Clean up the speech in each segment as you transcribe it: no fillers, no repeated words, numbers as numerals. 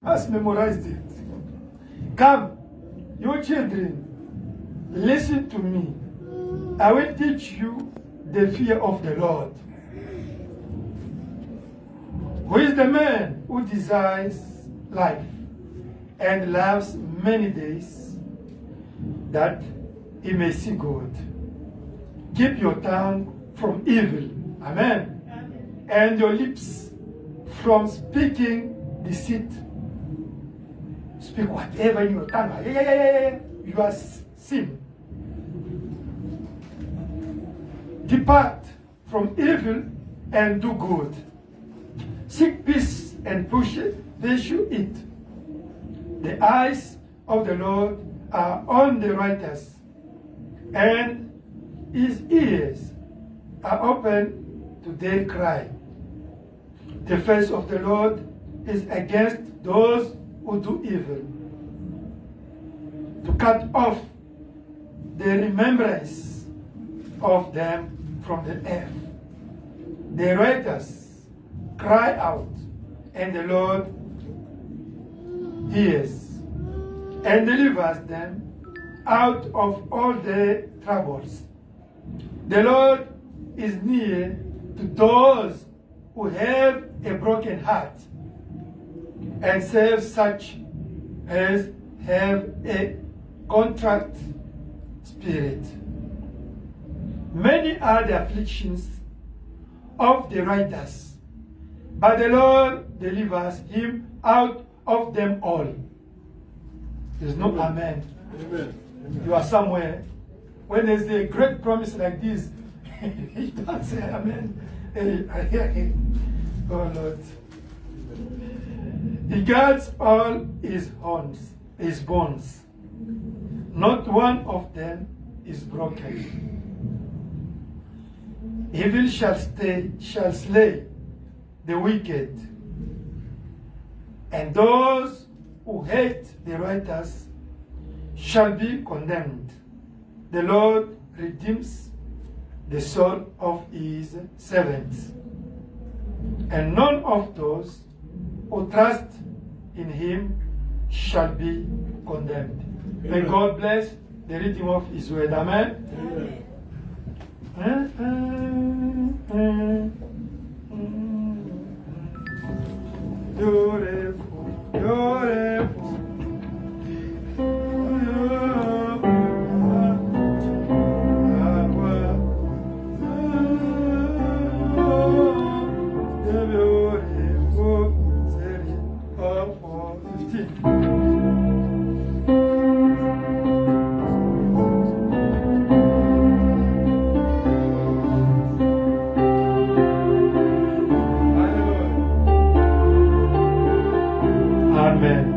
has memorized it. Come, you children, listen to me. I will teach you the fear of the Lord. Who is the man who desires life and loves many days, that he may see good? Keep your tongue from evil. Amen. And your lips from speaking deceit. Speak whatever in your tongue. You are sin. Depart from evil and do good. Seek peace and pursue it. The eyes of the Lord are on the righteous, and his ears are open to their cry. The face of the Lord is against those who do evil, to cut off the remembrance of them from the earth. The righteous cry out, and the Lord hears and delivers them out of all their troubles. The Lord is near to those who have a broken heart, and saves such as have a contrite spirit. Many are the afflictions of the righteous, but the Lord delivers him out of them all. There's no amen. Amen. You are somewhere. When there's a great promise like this, you don't say amen. Oh Lord. He guards all his bones. Not one of them is broken. Evil shall slay the wicked, and those who hate the righteous shall be condemned. The Lord redeems the soul of his servants, and none of those who trust in him shall be condemned. Amen. May God bless the reading of his word. Amen. Beautiful, beautiful. Amen.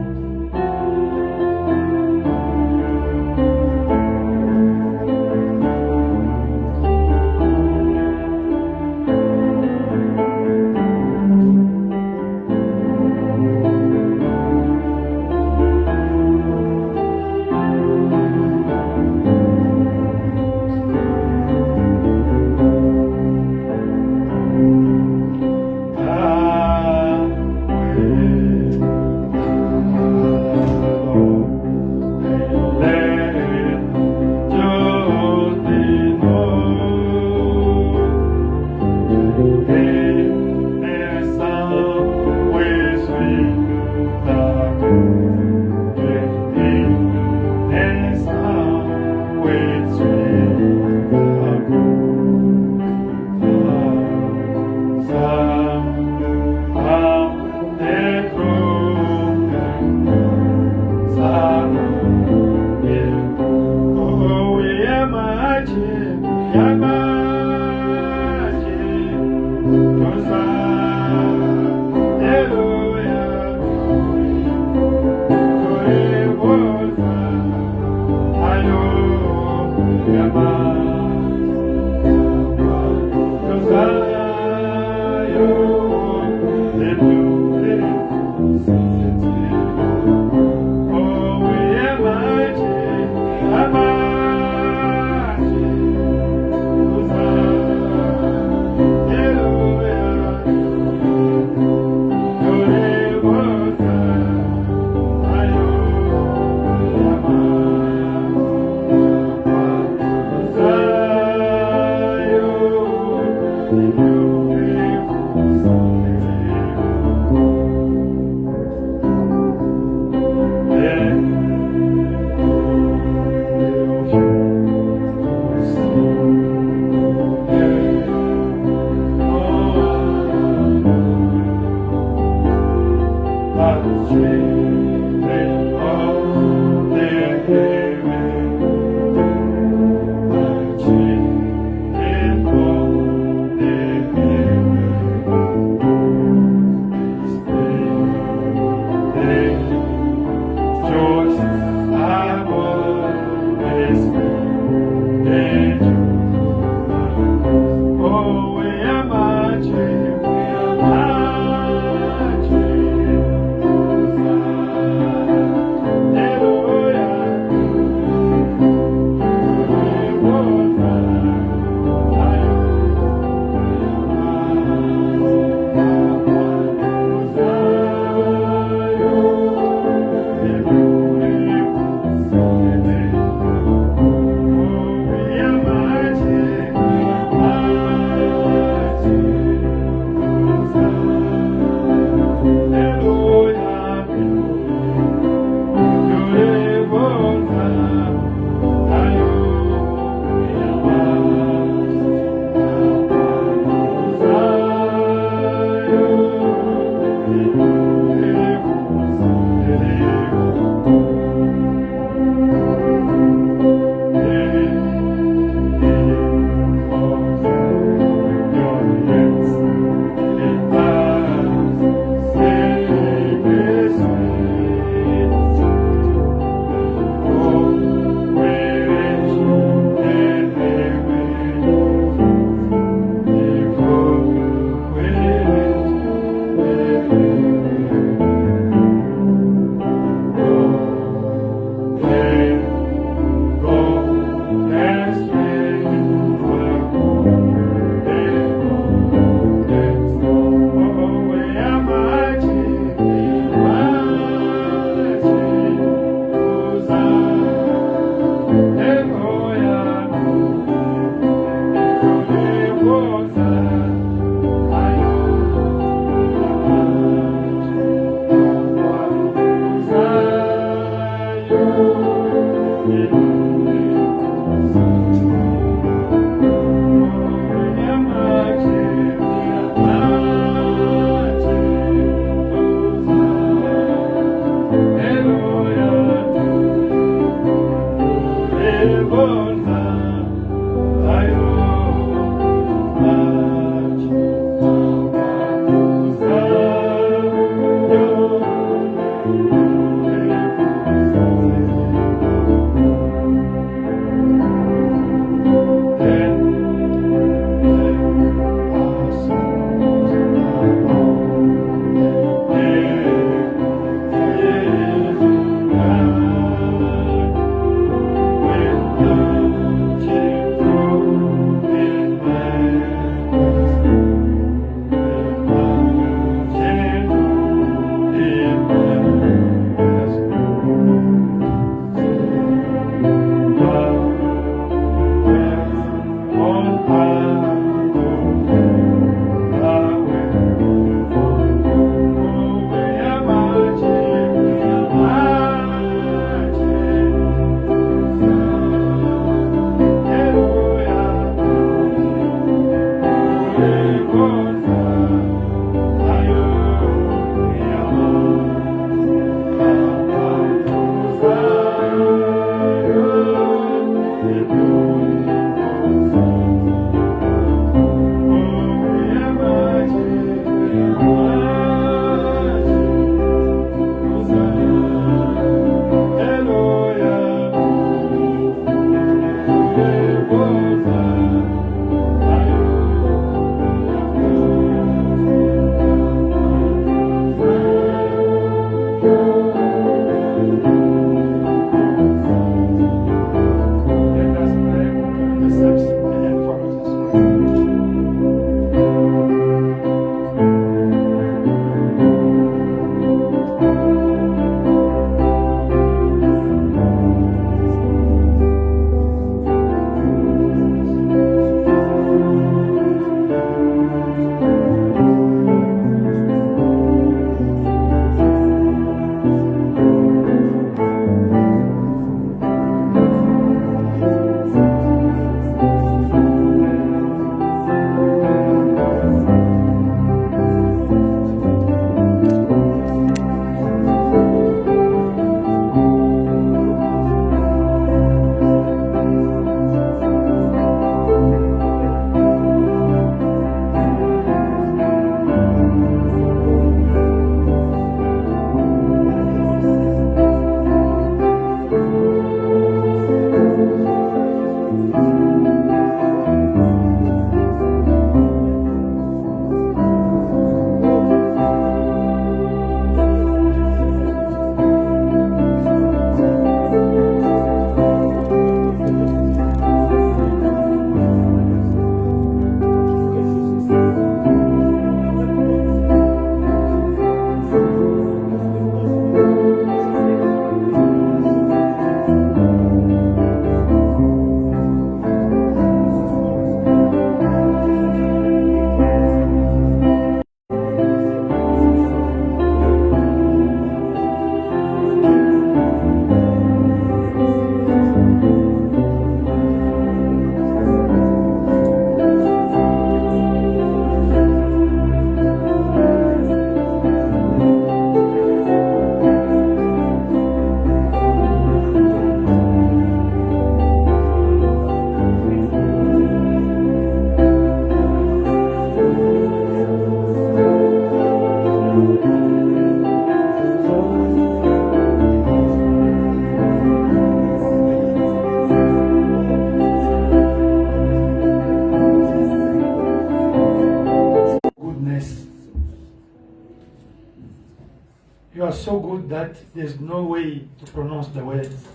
are so good that there's no way to pronounce the words.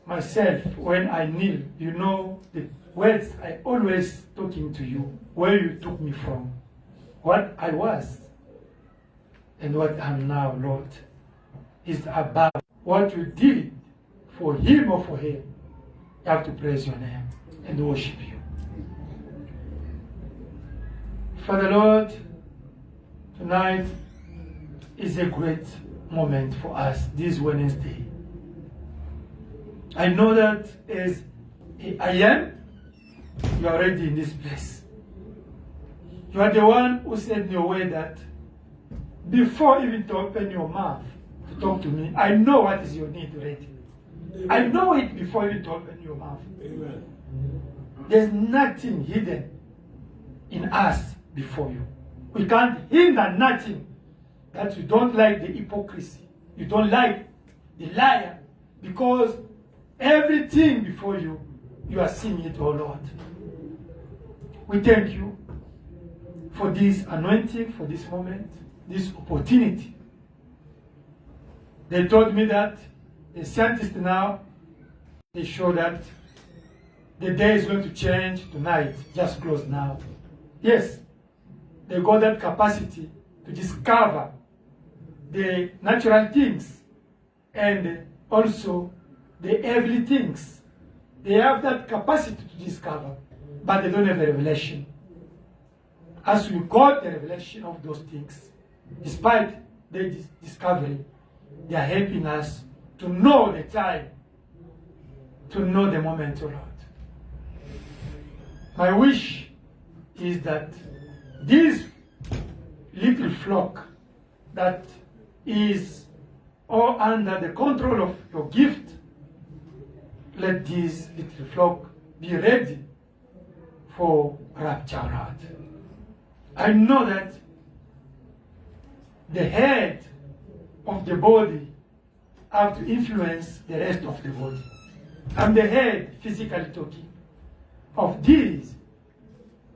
Myself, when I kneel, you know the words I always talking to you, where you took me from, what I was, and what I'm now, Lord, is above what you did for him or for her. You have to praise your name and worship you. Father Lord, tonight is a great moment for us this Wednesday. I know that as I am, you are already in this place. You are the one who said in your way that before even to open your mouth to talk to me, I know what is your need already. Amen. I know it before even to open your mouth. Amen. There's nothing hidden in us before you. We can't hinder nothing that you don't like the hypocrisy. You don't like the liar, because everything before you, you are seeing it, oh Lord. We thank you for this anointing, for this moment, this opportunity. They told me that the scientists now, they show that the day is going to change tonight, just close now. Yes, they got that capacity to discover the natural things and also the heavenly things. They have that capacity to discover, but they don't have a revelation. As we got the revelation of those things, despite their discovery, they are helping us to know the time, to know the moment, O Lord. My wish is that this little flock that is all under the control of your gift, let this little flock be ready for rapture, Lord. I know that the head of the body have to influence the rest of the body. I'm the head, physically talking, of this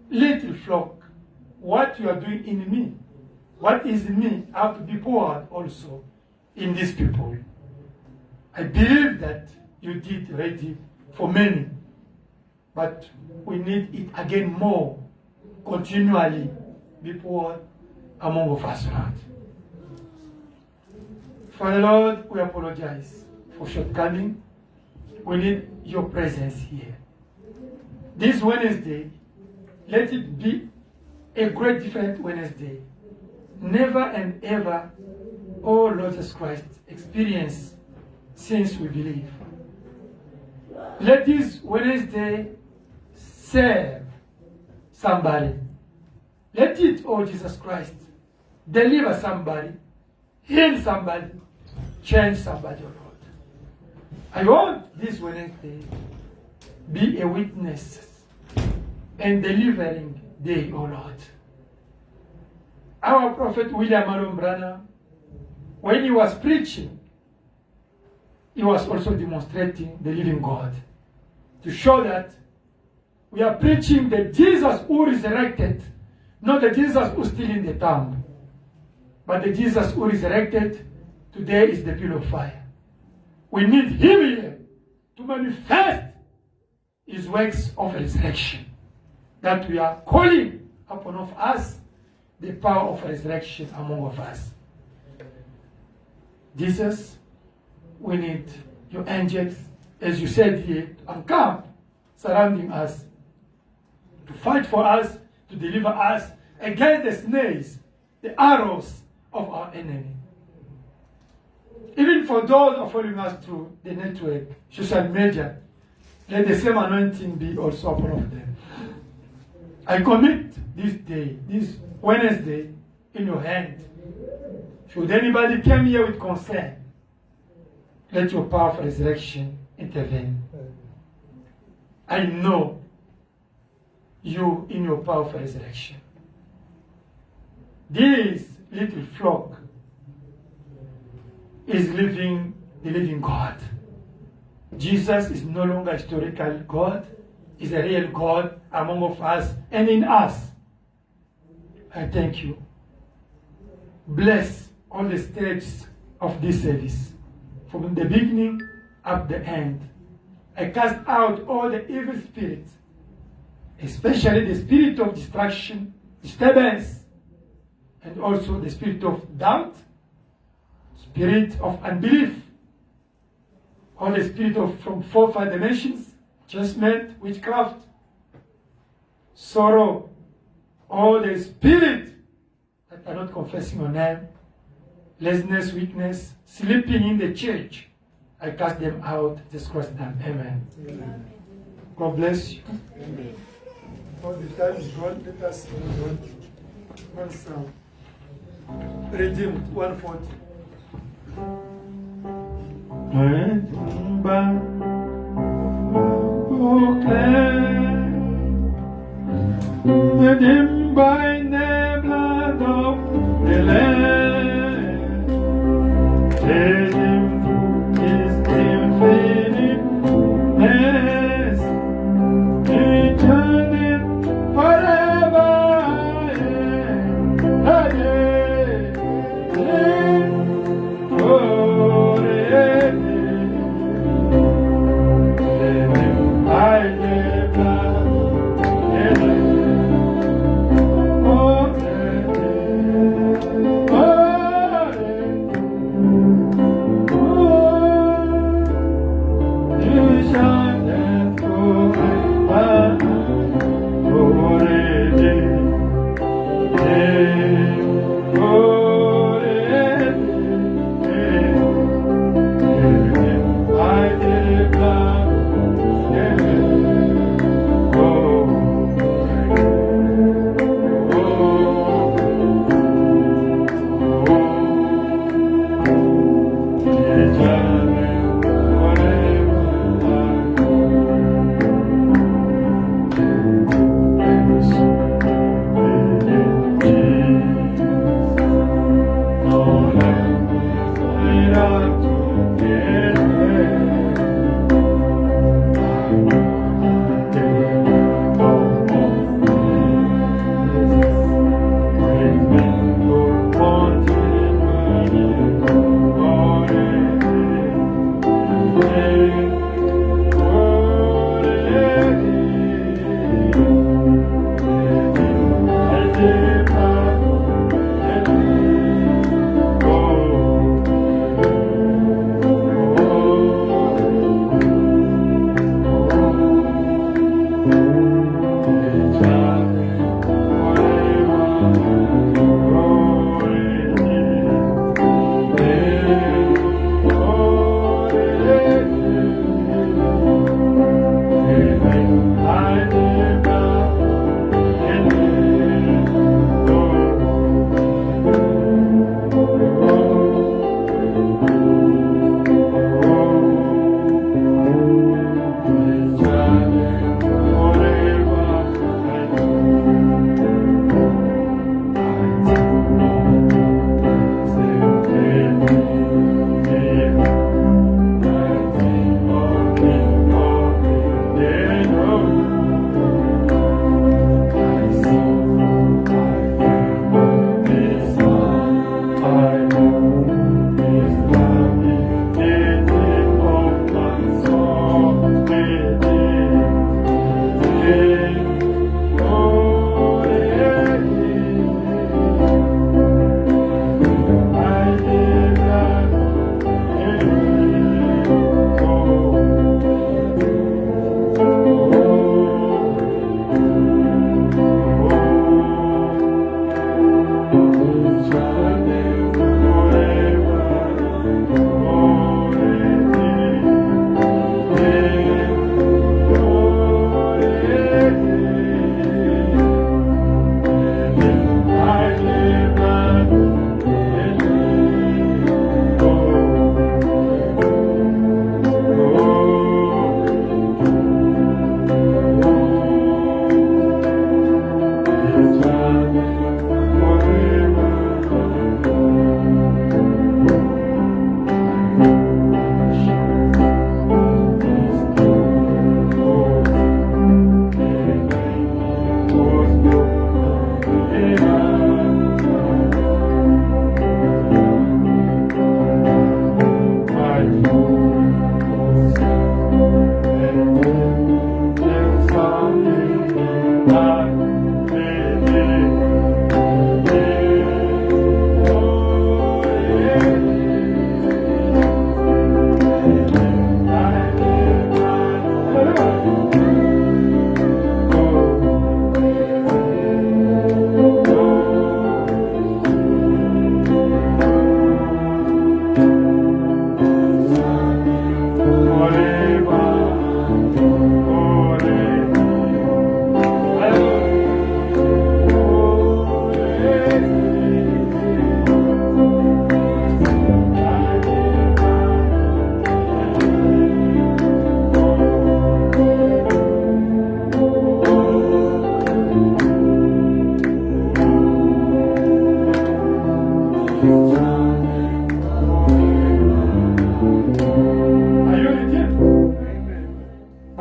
little flock. What you are doing in me, what is in me, have to be poured also in these people. I believe that you did ready for many, but we need it again more, continually be poured among of us, Lord. Father Lord, we apologize for shortcoming. We need your presence here. This Wednesday, let it be a great different Wednesday. Never and ever, oh Lord Jesus Christ, experience since we believe. Let this Wednesday serve somebody. Let it, oh Jesus Christ, deliver somebody, heal somebody, change somebody, oh Lord. I want this Wednesday be a witness and delivering day, oh Lord. Our prophet William Marion Branham, when he was preaching, he was also demonstrating the living God, to show that we are preaching the Jesus who resurrected, not the Jesus who is still in the tomb, but the Jesus who resurrected today is the pillar of fire. We need him here to manifest his works of resurrection, that we are calling upon of us the power of resurrection among of us. Jesus, we need your angels, as you said here, to encamp surrounding us, to fight for us, to deliver us against the snares, the arrows of our enemy. Even for those who are following us through the network, social media, let the same anointing be also upon of them. I commit this day, this Wednesday, in your hand. Should anybody come here with concern, let your powerful resurrection intervene. I know you in your powerful resurrection. This little flock is living the living God. Jesus is no longer a historical God. He's a real God among of us and in us. I thank you. Bless all the stages of this service, from the beginning up the end. I cast out all the evil spirits, especially the spirit of distraction, disturbance, and also the spirit of doubt, spirit of unbelief, all the spirit of from 4-5 dimensions, judgment, witchcraft, sorrow, all the spirit that are not confessing your name, laziness, weakness, sleeping in the church. I cast them out. Jesus Christ name. Amen. Amen. God bless you. Amen. All the time is gone. Let us sing one song. Redeemed 140. Redeemed by the blood of the Lamb. Redeemed through His infinite mercy, returning forever. Oh,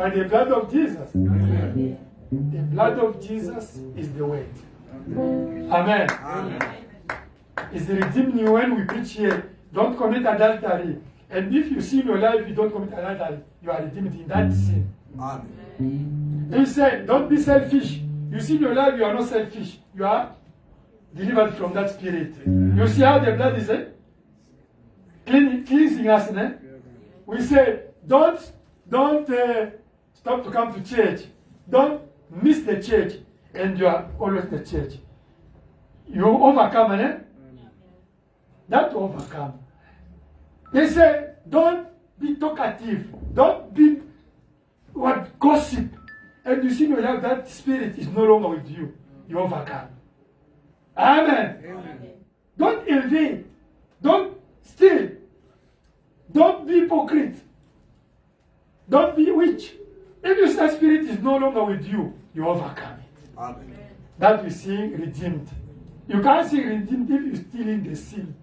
By the blood of Jesus. The blood of Jesus is the way. Amen. It's redeemed you when we preach here. Don't commit adultery. And if you see in your life you don't commit adultery, you are redeemed in that sin. Amen. He said, don't be selfish. You see in your life you are not selfish. You are delivered from that spirit. You see how the blood is cleansing us. We say, don't stop to come to church. Don't miss the church. And you are always the church. You overcome, That to overcome. They say, don't be talkative. Don't be gossip. And you see in your life that spirit is no longer with you. You overcome. Amen. Amen. Don't envy. Don't steal. Don't be hypocrite. Don't be witch. If you say spirit is no longer with you, you overcome it. Amen. That we see redeemed. You can't see redeemed if you're still in the sin.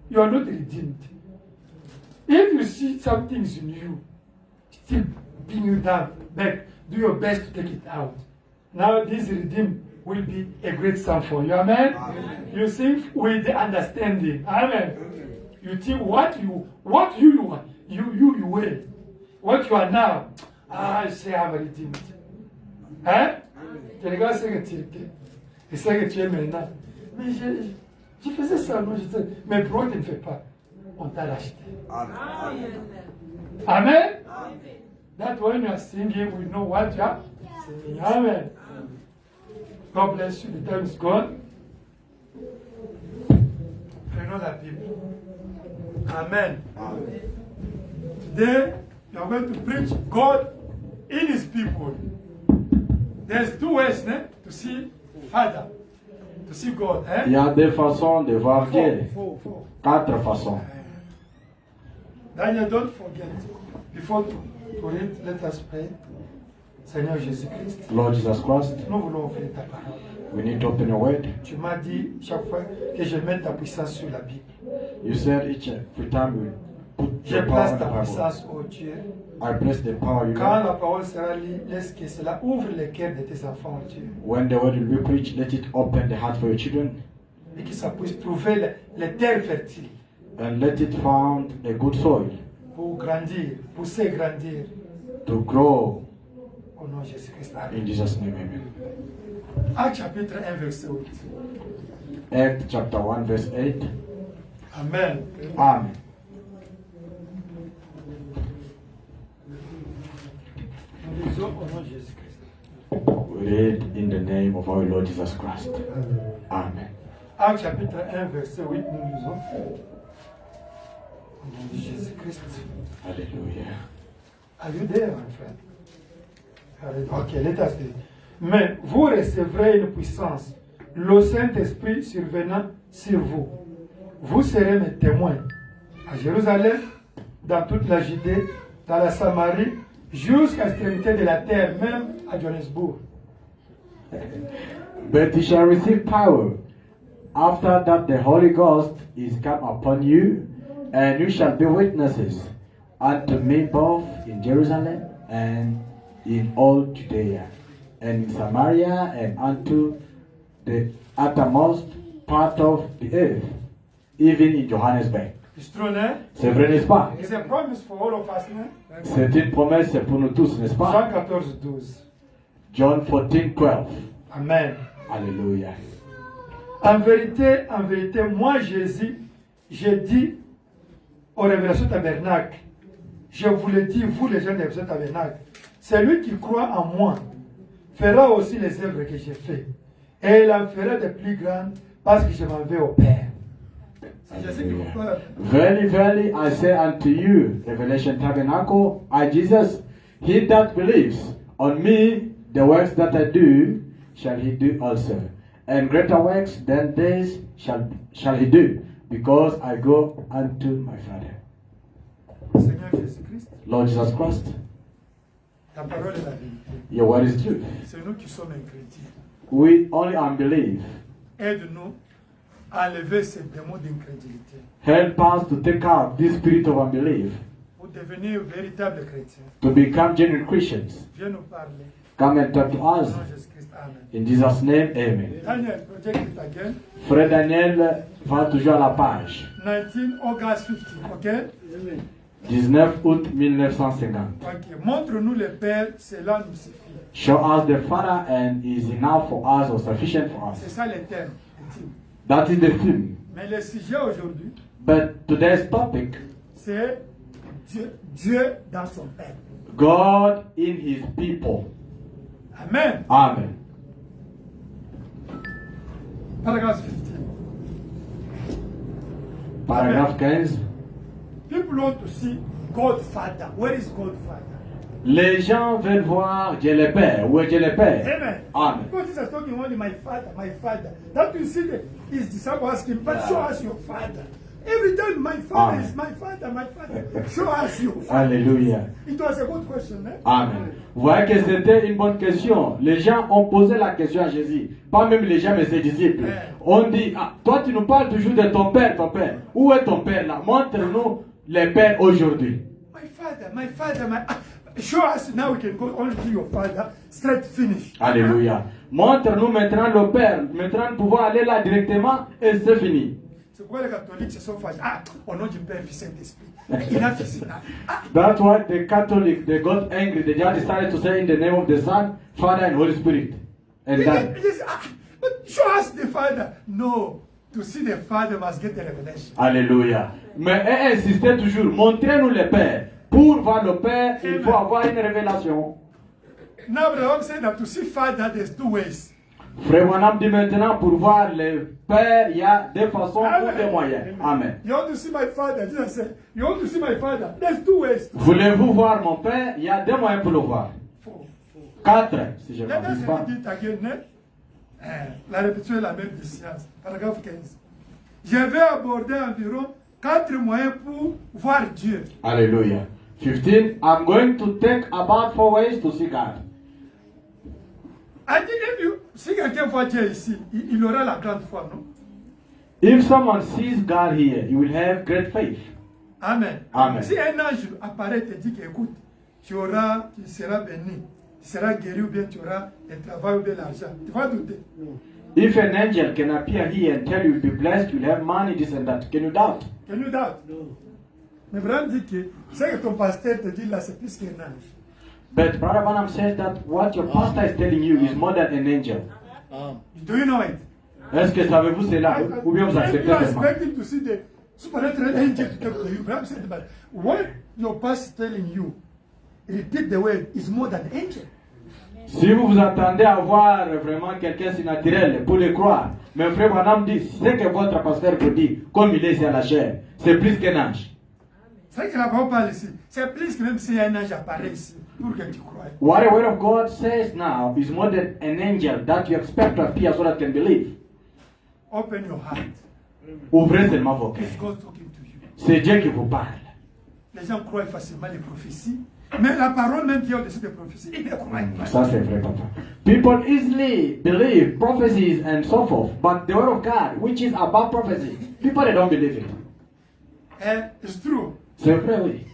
You are not redeemed. If you see some things in you, still bring you down, back, do your best to take it out. Now this redeemed will be a great sum for you. Amen? Amen. You sing with the understanding. Amen. Amen. You think what you were, what you are now. I say I'm redeemed. Hein? Tu regardes ce que tu étais. Et ce que tu es maintenant. Mais je faisais ça, non, mais pourquoi tu ne fais pas? On t'a racheté. Amen. Amen. Amen. That when you are singing, we know what you are singing. Amen. God bless you. The time is gone. Another people. Amen. Amen. Today, you are going to preach God in His people. There's two ways to see Father, to see God. Il y a deux façons de voir Dieu. Quatre façons. Daniel, don't forget. Before to read, let us pray. Seigneur Jésus-Christ. Lord Jesus Christ. Nous voulons ouvrir ta parole. We need to open your word. Tu m'as dit chaque fois que je mette ta puissance sur la Bible. You said each every time we put Je your power place in the ta Bible. puissance, oh Dieu. I place the power you Quand have. la parole sera lue, laisse que cela ouvre les cœurs de tes enfants, oh Dieu. When the word will be preached, let it open the heart for your children. Et que ça puisse trouver les terres fertiles. And let it find a good soil. Pour grandir, pousser, grandir. To grow. Au nom de Jésus-Christ. In Jesus' name, amen. Actes chapitre 1, verset 8. Acts chapter 1, verse 8. Amen. Amen. Nous lisons au nom de Jésus-Christ. We read in the name of our Lord Jesus Christ. Amen. Actes chapitre 1, verset 8, nous lisons. Au nom de Jésus-Christ. Hallelujah. Are you there, my friend? Okay, let us read. Mais vous recevrez une puissance, le Saint-Esprit survenant sur vous. Vous serez mes témoins à Jérusalem, dans toute la Judée, dans la Samarie, jusqu'à l'extrémité de la terre, même à Johannesburg. But you shall receive power after that the Holy Ghost is come upon you, and you shall be witnesses unto me both in Jerusalem and in all Judea, and in Samaria, and unto the uttermost part of the earth, even in Johannesburg. It's true, né? C'est vrai, n'est-ce pas? It's a promise for all of us, né? C'est une promesse pour nous tous, n'est-ce pas? Jean 14, 12. John 14:12. Amen. Alléluia. En vérité, moi Jésus, j'ai dit aux Révélations Tabernacle, je vous le dis, vous les gens des Révélations Tabernacle, celui qui croit en moi fera aussi les œuvres que j'ai faites. Et il en fera de plus grandes parce que je m'en vais au Père. Verily, verily, I say unto you, Revelation Tabernacle, I Jesus, he that believes on me, the works that I do, shall he do also. And greater works than these shall he do, because I go unto my Father. Seigneur Jésus-Christ, Lord Jesus Christ, ta parole est la vérité. your word is truth. C'est nous qui sommes incrédules. We only unbelieve. Aide-nous à enlever ces démons d'incrédulité. Help us to take out this spirit of unbelief. Pour devenir véritable chrétien. to become genuine Christians. Viens nous parler. Come and talk to Au us. nom de Jésus-Christ. Amen. In Jesus' name, amen. Daniel, project it again. Frère Daniel va toujours à la page. 19 August 50, ok? 19 août 1950. Ok. Montre-nous le Père, cela nous suffit. Show us the Father and he is enough for us or sufficient for C'est us. ça le thème. le thème. That is the theme. Mais le sujet aujourd'hui, But today's topic, c'est Dieu dans son peuple. God in his people. Amen. Amen. Paragraphe 15. Paragraphe 15. People want to see God Father. Where is God Father? Les gens veulent voir Dieu le Père. Où est Dieu le Père? Amen. Amen. Because Jesus talking only my father, my father. That you see his disciples asking, but show us your father. Every time my father Amen. is my father, my father. Show us your father. Alléluia. It was a good question, eh? Amen. Vous voyez que c'était une bonne question. Les gens ont posé la question à Jésus. Pas même les gens, mais ses disciples. On dit, ah, toi tu nous parles toujours de ton père, ton père. Où est ton père là? Montre-nous le père aujourd'hui. My father, my... Show us now we can go only to your father, straight finish. Alléluia. Montre-nous maintenant le père. Maintenant nous pouvons aller là directement et c'est fini. C'est pourquoi les catholiques se sont fâchés. Ah, au nom du Père, Fils et Saint-Esprit. Enough is enough. Ah, That's why the Catholic, they got angry. They just decided to say in the name of the Son, Father and Holy Spirit. And that. but show us the father. No. To see the father must get the revelation. Alléluia. Mais elle insistait toujours, montrez-nous le Père. Pour voir le Père, il faut avoir une révélation. Now the Lord said that to see father, there's two ways. Frère Branham dit maintenant, pour voir le Père, il y a deux façons ou deux moyens. Amen. You want to see my father? Jesus said, you want to see my father? There's two ways. Voulez-vous voir mon Père? Il y a deux moyens pour le voir. Quatre, si je ne Let us m'abuse pas. read it again. La répétition est la même de science. Paragraphe 15. Je vais aborder environ 4 moyens pour voir Dieu. Alléluia. 15, I'm going to take about 4 ways to see God. I think si quelqu'un voit Dieu ici, il aura la grande foi, non? If someone sees God here, he will have great faith. Amen. Amen. Si un ange apparaît et te dit qu'écoute, tu seras béni, tu seras guéri ou bien tu auras un travail ou bien l'argent, tu vas douter. If an angel can appear here and tell you you'll be blessed, you'll have money, this and that, can you doubt? Can you doubt? No. Mais Abraham dit que ce que ton pasteur te dit là, c'est plus qu'un ange. But Brother Branham says that what your pastor is telling you is more than an angel. Do you know it? Est-ce que savez-vous cela? Ou bien vous acceptez You are seulement? expecting to see the supernatural angel to talk to you. Abraham said, but what your pastor is telling you, repeat the word, is more than angel. Si vous vous attendez à voir vraiment quelqu'un surnaturel pour le croire, mais frère Branham dit, ce que votre pasteur vous dit, comme il est ici à la chair, c'est plus qu'un ange. C'est vrai que la parole parle ici. C'est plus que même si un ange apparaît ici, pour que tu crois. What the word of God says now is more than an angel that you expect to appear so that you can believe. Open your heart. Ouvrez seulement vos cœurs. It's God talking to you. C'est Dieu qui vous parle. Les gens croient facilement les prophéties, mais la parole même qui est au-dessus des prophéties, ils ne croient pas. Ça c'est vrai, papa. People easily believe prophecies and so forth, but the word of God, which is above prophecy, people they don't believe it. And it's true. C'est vrai, oui.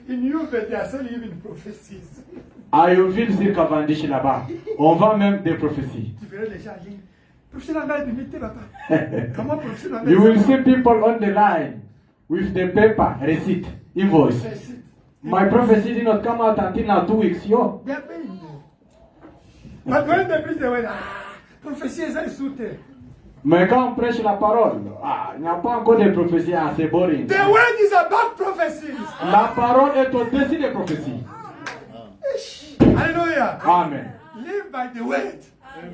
In Europe, they are selling even prophecies. À Youville, sur Cavendish là-bas, on vend même des prophéties. Tu verrais les gens aller. Prophétie dans la limite, papa. Comment prophétie dans la You will see people on the line with the paper, receipt, invoice. My prophecy did not come out until now 2 weeks. Yo. Bien payé. But when they preach the word, prophétie est insultée. Mais quand on prêche la parole, il n'y a pas encore de prophétie assez boring. The word is above prophecies. La parole est au-dessus des prophéties. Hallelujah. Amen. Live by the word,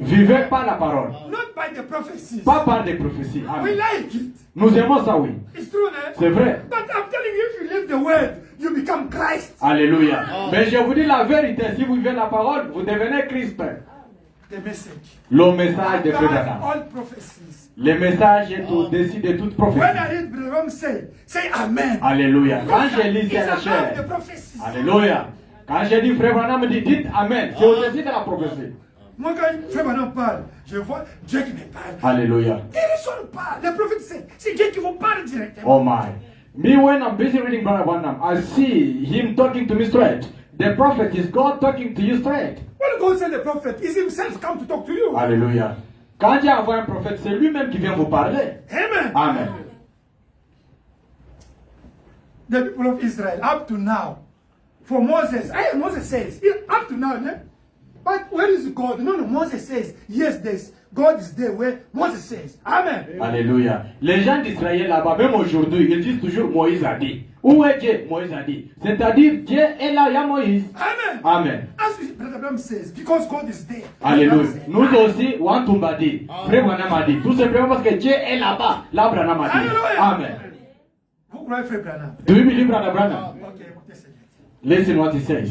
Vivez par la parole, not by the prophecies. pas par des prophéties. We Amen. like it. Nous aimons ça, oui. It's true, eh? C'est vrai. But I'm telling you, if you live the word, you become Christ. Alléluia. Mais je vous dis la vérité, si vous vivez la parole, vous devenez Christ. The message. Le message de Frère Above Branham. all prophecies. Le message est au-dessus de toute When prophétie. I read Branham say Amen. Alléluia. Quand je lis It's c'est la above the chair. prophecies. Alléluia. Quand je dis Frère Branham, dit dites Amen. C'est au-dessus de la prophétie. Moi, quand Frère Branham parle, je vois Dieu qui me parle. Alléluia. Personne parle. Le prophète, c'est Dieu qui vous parle directement. Oh my. Me, when I'm busy reading Brother Branham, I see him talking to me straight. The prophet is God talking to you straight. When God sent the prophet, is himself come to talk to you. Alléluia. Quand Dieu envoie un prophète, c'est lui-même qui vient vous parler. Amen. Amen. The people of Israel, up to now, for Moses, Moses says, up to now, but where is God? No, Moses says, yes, God is there where Moses says. Amen. Alléluia. Les gens d'Israël là-bas, même aujourd'hui, ils disent toujours Moïse a dit. Où est Dieu? Moïse a dit. C'est-à-dire, Dieu est là, il y a Moïse. Amen. Amen. As Brother Abraham says, because God is there. Alléluia. Nous aussi, Wantumba dit. Frère Branham a dit. Tout simplement parce que Dieu est là-bas. Là, Branham a dit. Alléluia. Amen. Vous croyez Frère Branham? Do you believe Brother Branham? Ok, écoutez ce qu'il dit. Listen what he says.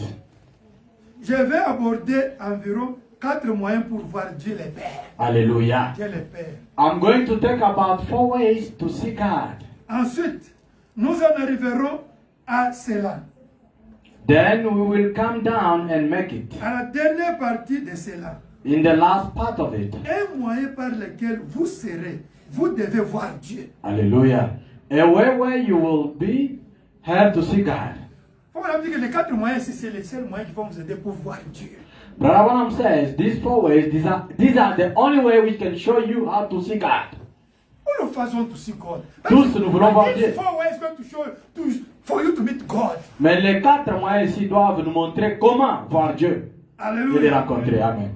Je vais aborder environ 4 moyens pour voir Dieu le Père. Alléluia. Dieu le Père. I'm going to talk about 4 ways to see God. Ensuite, nous en arriverons à cela. Then we will come down and make it. À la dernière partie de cela, In the last part of it. un moyen par lequel vous devez voir Dieu. Hallelujah. A way where you will be have to see God. Faut vous dire que les 4 moyens, c'est les seuls moyens qui vont vous aider pour voir Dieu. Brother Branham says these 4 ways, these are the only way we can show you how to see God. Nous faisons to see God. Tous nous voulons voir These Dieu. 4 ways going to show for you to meet God. Mais les 4 moyens ici doivent nous montrer comment voir Dieu et le Alléluia. rencontrer. Amen.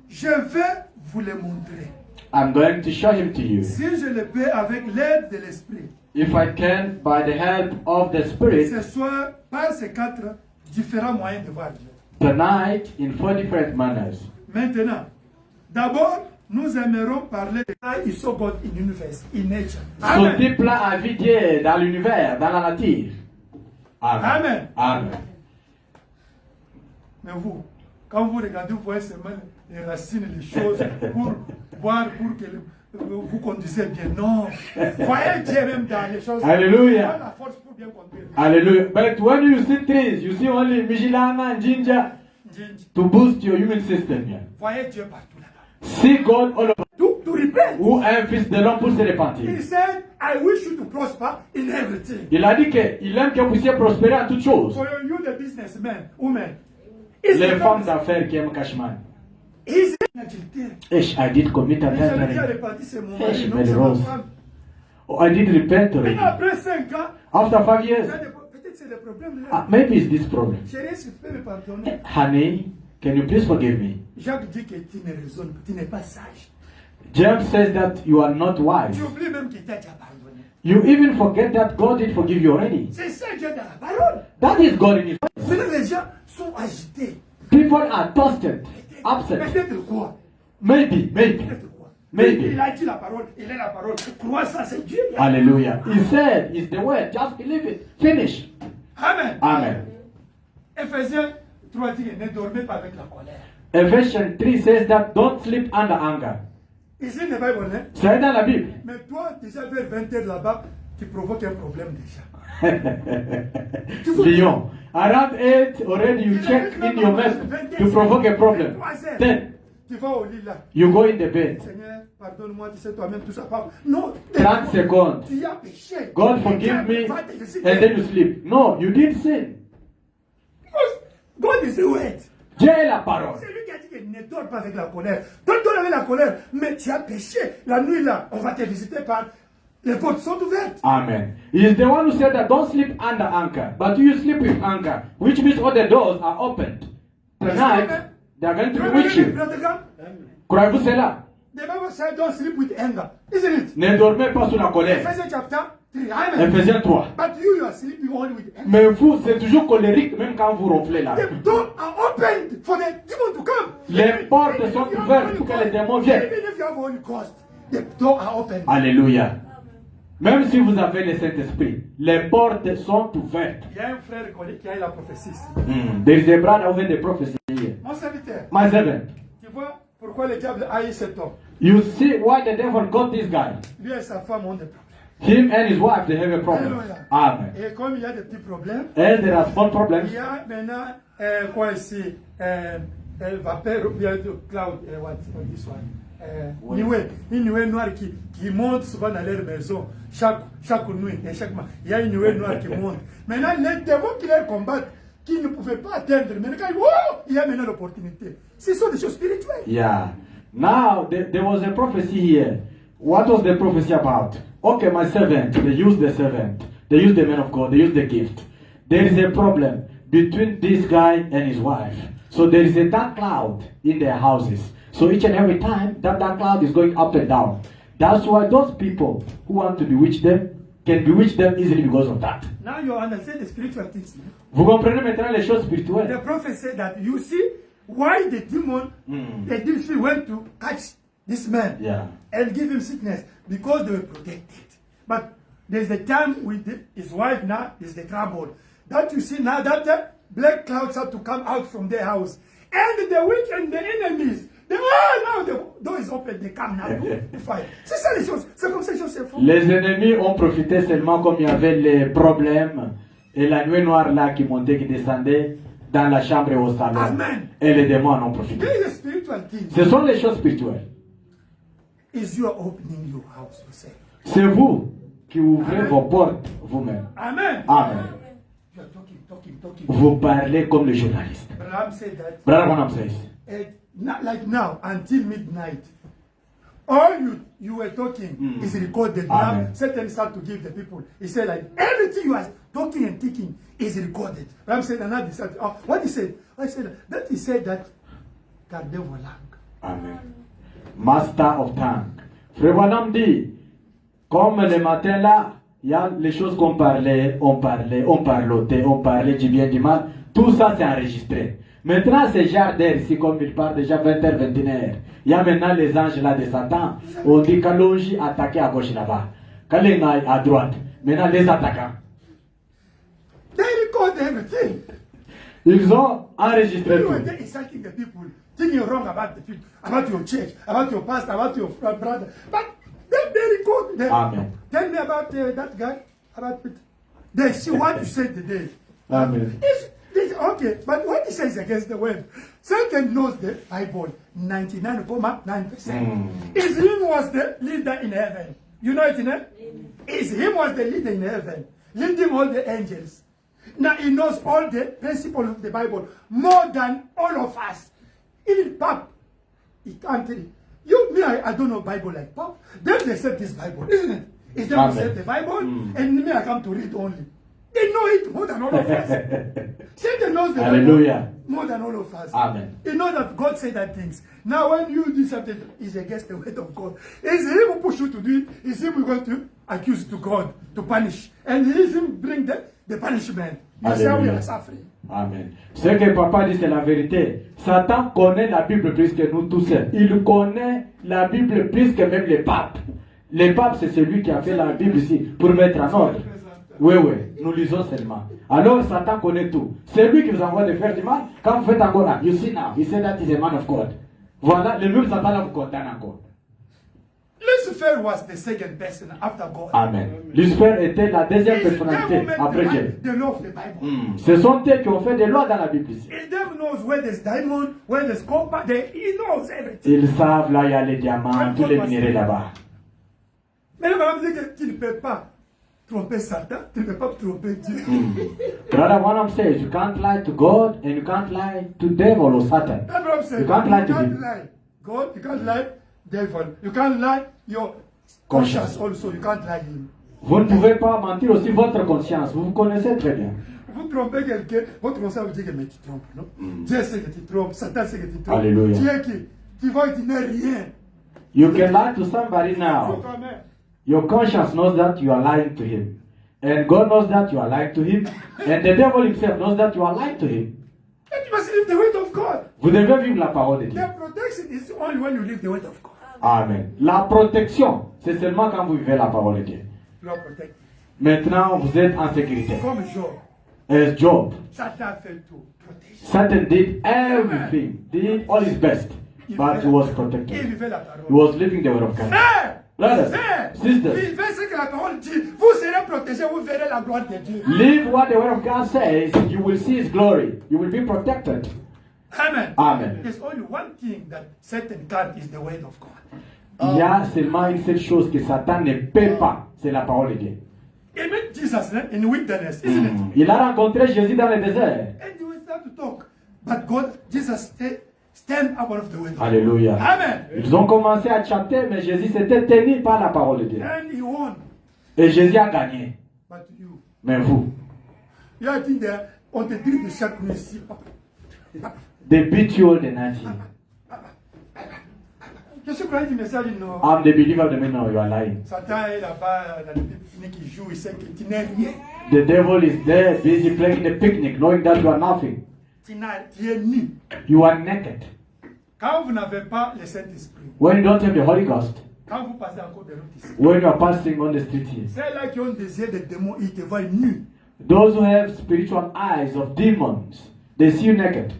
Je vais vous les montrer. I'm going to show him to you. Si je le peux avec l'aide de l'Esprit, If I can, by the help of the Spirit, ce soir, par ces 4 différents moyens de voir Dieu. tonight in 4 different manners. Maintenant, d'abord, nous aimerons parler de how you saw God in universe, in nature. Ce Amen. type-là a vu Dieu dans l'univers, dans la nature. Amen. Amen. Amen. Mais vous, quand vous regardez, vous voyez seulement les racines, les choses, pour voir, pour que vous conduisez bien. Non. Voyez Dieu même dans les choses. Alléluia. Voyez la force pour bien conduire. Hallelujah. But when you see trees, you see only Mijilana and ginger to boost your immune system. Yeah. Voyez Dieu partout là-bas. See God all over. To repent. Ou un fils de l'homme pour se repentir. He said, I wish you to prosper in everything. Il a dit qu'il aime que vous puissiez prospérer en toutes choses. For you, the businessman, woman. Les femmes d'affaires qui aiment Cashman. He's adultère. Ish, I did commit J'avais déjà adultery. réparti c'est mon Ish, mari, non, c'est ma Melrose. femme. Oh, I did repent already. Maintenant, après 5 ans, After 5 years, peut-être c'est le problème là. maybe it's this problem. Chérie, est-ce que tu peux me pardonner? Honey, can you please forgive me? Jacques dit que tu ne raisonnes, tu n'es pas sage. James says that you are not wise. Tu oublies même qu'il t'a déjà pardonné. You even forget that God did forgive you already. C'est ça Dieu dans la parole. That is God in His word. Maintenant, les gens sont agités. People are toasted, upset. Peut-être quoi? Maybe. Peut-être quoi? Maybe. Il a dit la parole, il est la parole. Crois ça, c'est Dieu. Hallelujah. He said, it's the word. Just believe it. Finish. Amen. Amen. Ephésiens 3 dit ne dormez pas avec la colère. Ephesians 3 says that don't sleep under anger. Ici, n'est pas bon, hein? C'est dans la Bible. Mais toi, déjà vers 20 heures là-bas, tu provoques un problème déjà. Lyon. Around 8 already you check in your mess to provoke a problem. Then Tu vas au lit là. you go in the bed. Seigneur, pardonne-moi, tu sais toi-même tout ça. Non, 30 seconds. tu as péché. God forgive me, and then you sleep. No, you didn't sin. Because God is the word. Dieu est la parole. C'est lui qui a dit que ne dors pas avec la colère. Dors avec la colère, mais tu as péché. La nuit là, on va te visiter par. Les portes sont ouvertes. Amen. He is the one who said that don't sleep under anchor, but you sleep with anchor, which means all the doors are opened. Tonight, they are going to be with you. Croyez-vous cela? The Bible said don't sleep with anger, isn't it? Ne dormez pas sous la colère. Ephesians chapter 3. Amen. Ephésiens 3. But you are sleeping only with anger. Mais vous, c'est toujours colérique même quand vous ronflez là. The doors are opened for the demon to come. Les portes sont ouvertes pour que les démons viennent. Even if you have Holy Ghost, the doors are open. Alléluia. Même si vous avez le Saint-Esprit, les portes sont ouvertes. Il y a un frère qui a eu la prophétie. There is a brother who had the prophecy here. Mon serviteur, My servant, tu vois pourquoi le diable a eu cet homme? you see why the devil got this guy. Lui et sa femme ont des problèmes. Him and his wife, they have a problem. Alléluia. Amen. Et comme il y a des petits problèmes, And there are small problems. il y a maintenant quoi ici? Vapeur ou bien de cloud, what this one? une nuée noire qui monte souvent dans leur maison, chaque nuit et chaque mois. Il y a une nuée noire qui monte. Maintenant, les démons qui les combattent, qui ne pouvaient pas atteindre, mais quand il y a maintenant l'opportunité. Ce sont des choses spirituelles. Yeah. Now, there was a prophecy here. What was the prophecy about? Okay, my servant, they use the servant. They use the man of God, they use the gift. There is a problem between this guy and his wife. So there is a dark cloud in their houses. So each and every time, that dark cloud is going up and down. That's why those people who want to bewitch them can bewitch them easily because of that. Now you understand the spiritual things. Vous comprenez maintenant les choses spirituelles? The prophet said that you see why the demon went to catch this man and give him sickness because they were protected. But there's a time with his wife now is the trouble. That you see now that the black clouds have to come out from their house. And the wicked and the enemies, now the door is open, they come now to fight. C'est ça les choses, c'est comme ça les choses se font. Les ennemis ont profité seulement comme il y avait les problèmes et la nuée noire là qui montait, qui descendait dans la chambre et au salon. Amen. Et les démons en ont profité. Ce sont les choses spirituelles. Is you opening your house yourself. C'est vous qui ouvrez vos portes vous-même. Amen. Amen. You are talking. Vous parlez comme le journaliste. Brother said that. Brother Branham says. Like now, until midnight, all you were talking is recorded. Now, Satan started to give the people. He said, like, everything you are talking and thinking is recorded. Ram said, and I said, what he said? I said, that he said that, gardez vos langues. Amen. Master of tongue. Frère Branham dit, comme le matin là, il y a les choses qu'on parlait, on parlotait, on parlait du bien, du mal. Tout ça, c'est enregistré. Maintenant, ces genres d'air ici, comme il parle déjà 20h, 21h, il y a maintenant les anges là de Satan. On dit qu'Alongi attaqué à gauche là-bas. Kalengai à droite. Maintenant, les attaquants. They record everything. Ils ont enregistré You tout. are insulting the people, thinking wrong about the people, about your church, about your pastor, about your brother. But they record them. Amen. Tell me about that guy, about Peter. They see what you said today. Amen. Okay, but what he says against the word, Satan knows the Bible 99.9%. Is him was the leader in heaven. You know it, Is him was the leader in heaven, leading all the angels. Now he knows all the principles of the Bible more than all of us. Even Pop, he can't read. I don't know Bible like Pop. Then they said this Bible, isn't it? It's them who said the Bible, and me I come to read only. They know it more than all of us. Satan knows the Bible more than all of us. Amen. He knows that God said that things. Now when you do something is against the word of God, it's him who push you to do it. It's him who going to accuse to God, to punish. And he is him bring the punishment. You see how we are suffering. Amen. Ce que papa dit, c'est la vérité. Satan connaît la Bible plus que nous tous. Il connaît la Bible plus que même les papes. Les papes, c'est celui qui a fait la Bible ici pour mettre en ordre. Oui, nous lisons seulement. Alors Satan connaît tout. C'est lui qui vous envoie de faire du mal. Quand vous faites encore là, you see now, he said that he's a man of God. Voilà, le même Satan là vous condamne encore. Lucifer was the second person after God. Amen. Lucifer était la deuxième personnalité après Dieu. The law of the Bible. Ce sont eux qui ont fait des lois dans la Bible ici. He knows where there's diamond, where there's copper. He knows everything. Ils savent là il y a les diamants, tous les minéraux là-bas. Mais le Bible dit que tu ne peux pas tromper Satan, tu ne peux pas tromper Dieu. Brother Branham says you can't lie to God and you can't lie to devil or Satan. You can't lie to him. God, you can't lie devil. You can't lie your conscience also. You can't lie him. Vous ne pouvez pas mentir aussi votre conscience. Vous vous connaissez très bien. Vous trompez quelqu'un, votre conscience vous dit que mais tu trompes, non? Dieu sait que tu trompes, Satan sait que tu trompes. Alléluia. Tu es qui? Tu vois que tu n'es rien. You can lie to somebody now. Your conscience knows that you are lying to him. And God knows that you are lying to him. And the devil himself knows that you are lying to him. And you must live the word of God. Vous devez vivre la parole de Dieu. The protection is only when you live the word of God. Amen. La protection, c'est seulement quand vous vivez la parole de Dieu. You are protected. Maintenant, vous êtes en sécurité. Comme Job. As Job. Satan fait tout. Protection. Satan did everything, did all his best, but he was protected. He was living the word of God. Brothers, sisters, vivez ce que la parole dit. Vous serez protégés, vous verrez la gloire de Dieu. Live what the word of God says, you will see his glory. You will be protected. Amen. Amen. There's only one thing that Satan can't is the word of God. Il y a seulement une seule chose que Satan ne peut pas, c'est la parole de Dieu. He met Jesus in wilderness, isn't it? Il a rencontré Jésus dans le désert. And he will start to talk. But Jesus stand up of the word. Alléluia. Amen. Ils ont commencé à chanter, mais Jésus s'était tenu par la parole de Dieu. And he won. Et Jésus a gagné. But you Mais vous, are in there, on te dit de chaque nuit ici. they beat you all the night. Je suis croyant du message, non. I'm the believer of the man, no, you are lying. Satan est là-bas dans le picnic, il joue, il sait que tu n'es rien. The devil is there busy playing the picnic, knowing that you are nothing. Tu es nu. You are naked. Quand vous n'avez pas le Saint-Esprit, When you don't have the Holy Ghost, quand vous passez encore des routes ici, when you are passing on the street here, ceux-là qui ont des yeux de démons, ils te voient nu. those who have spiritual eyes of demons, they see you naked.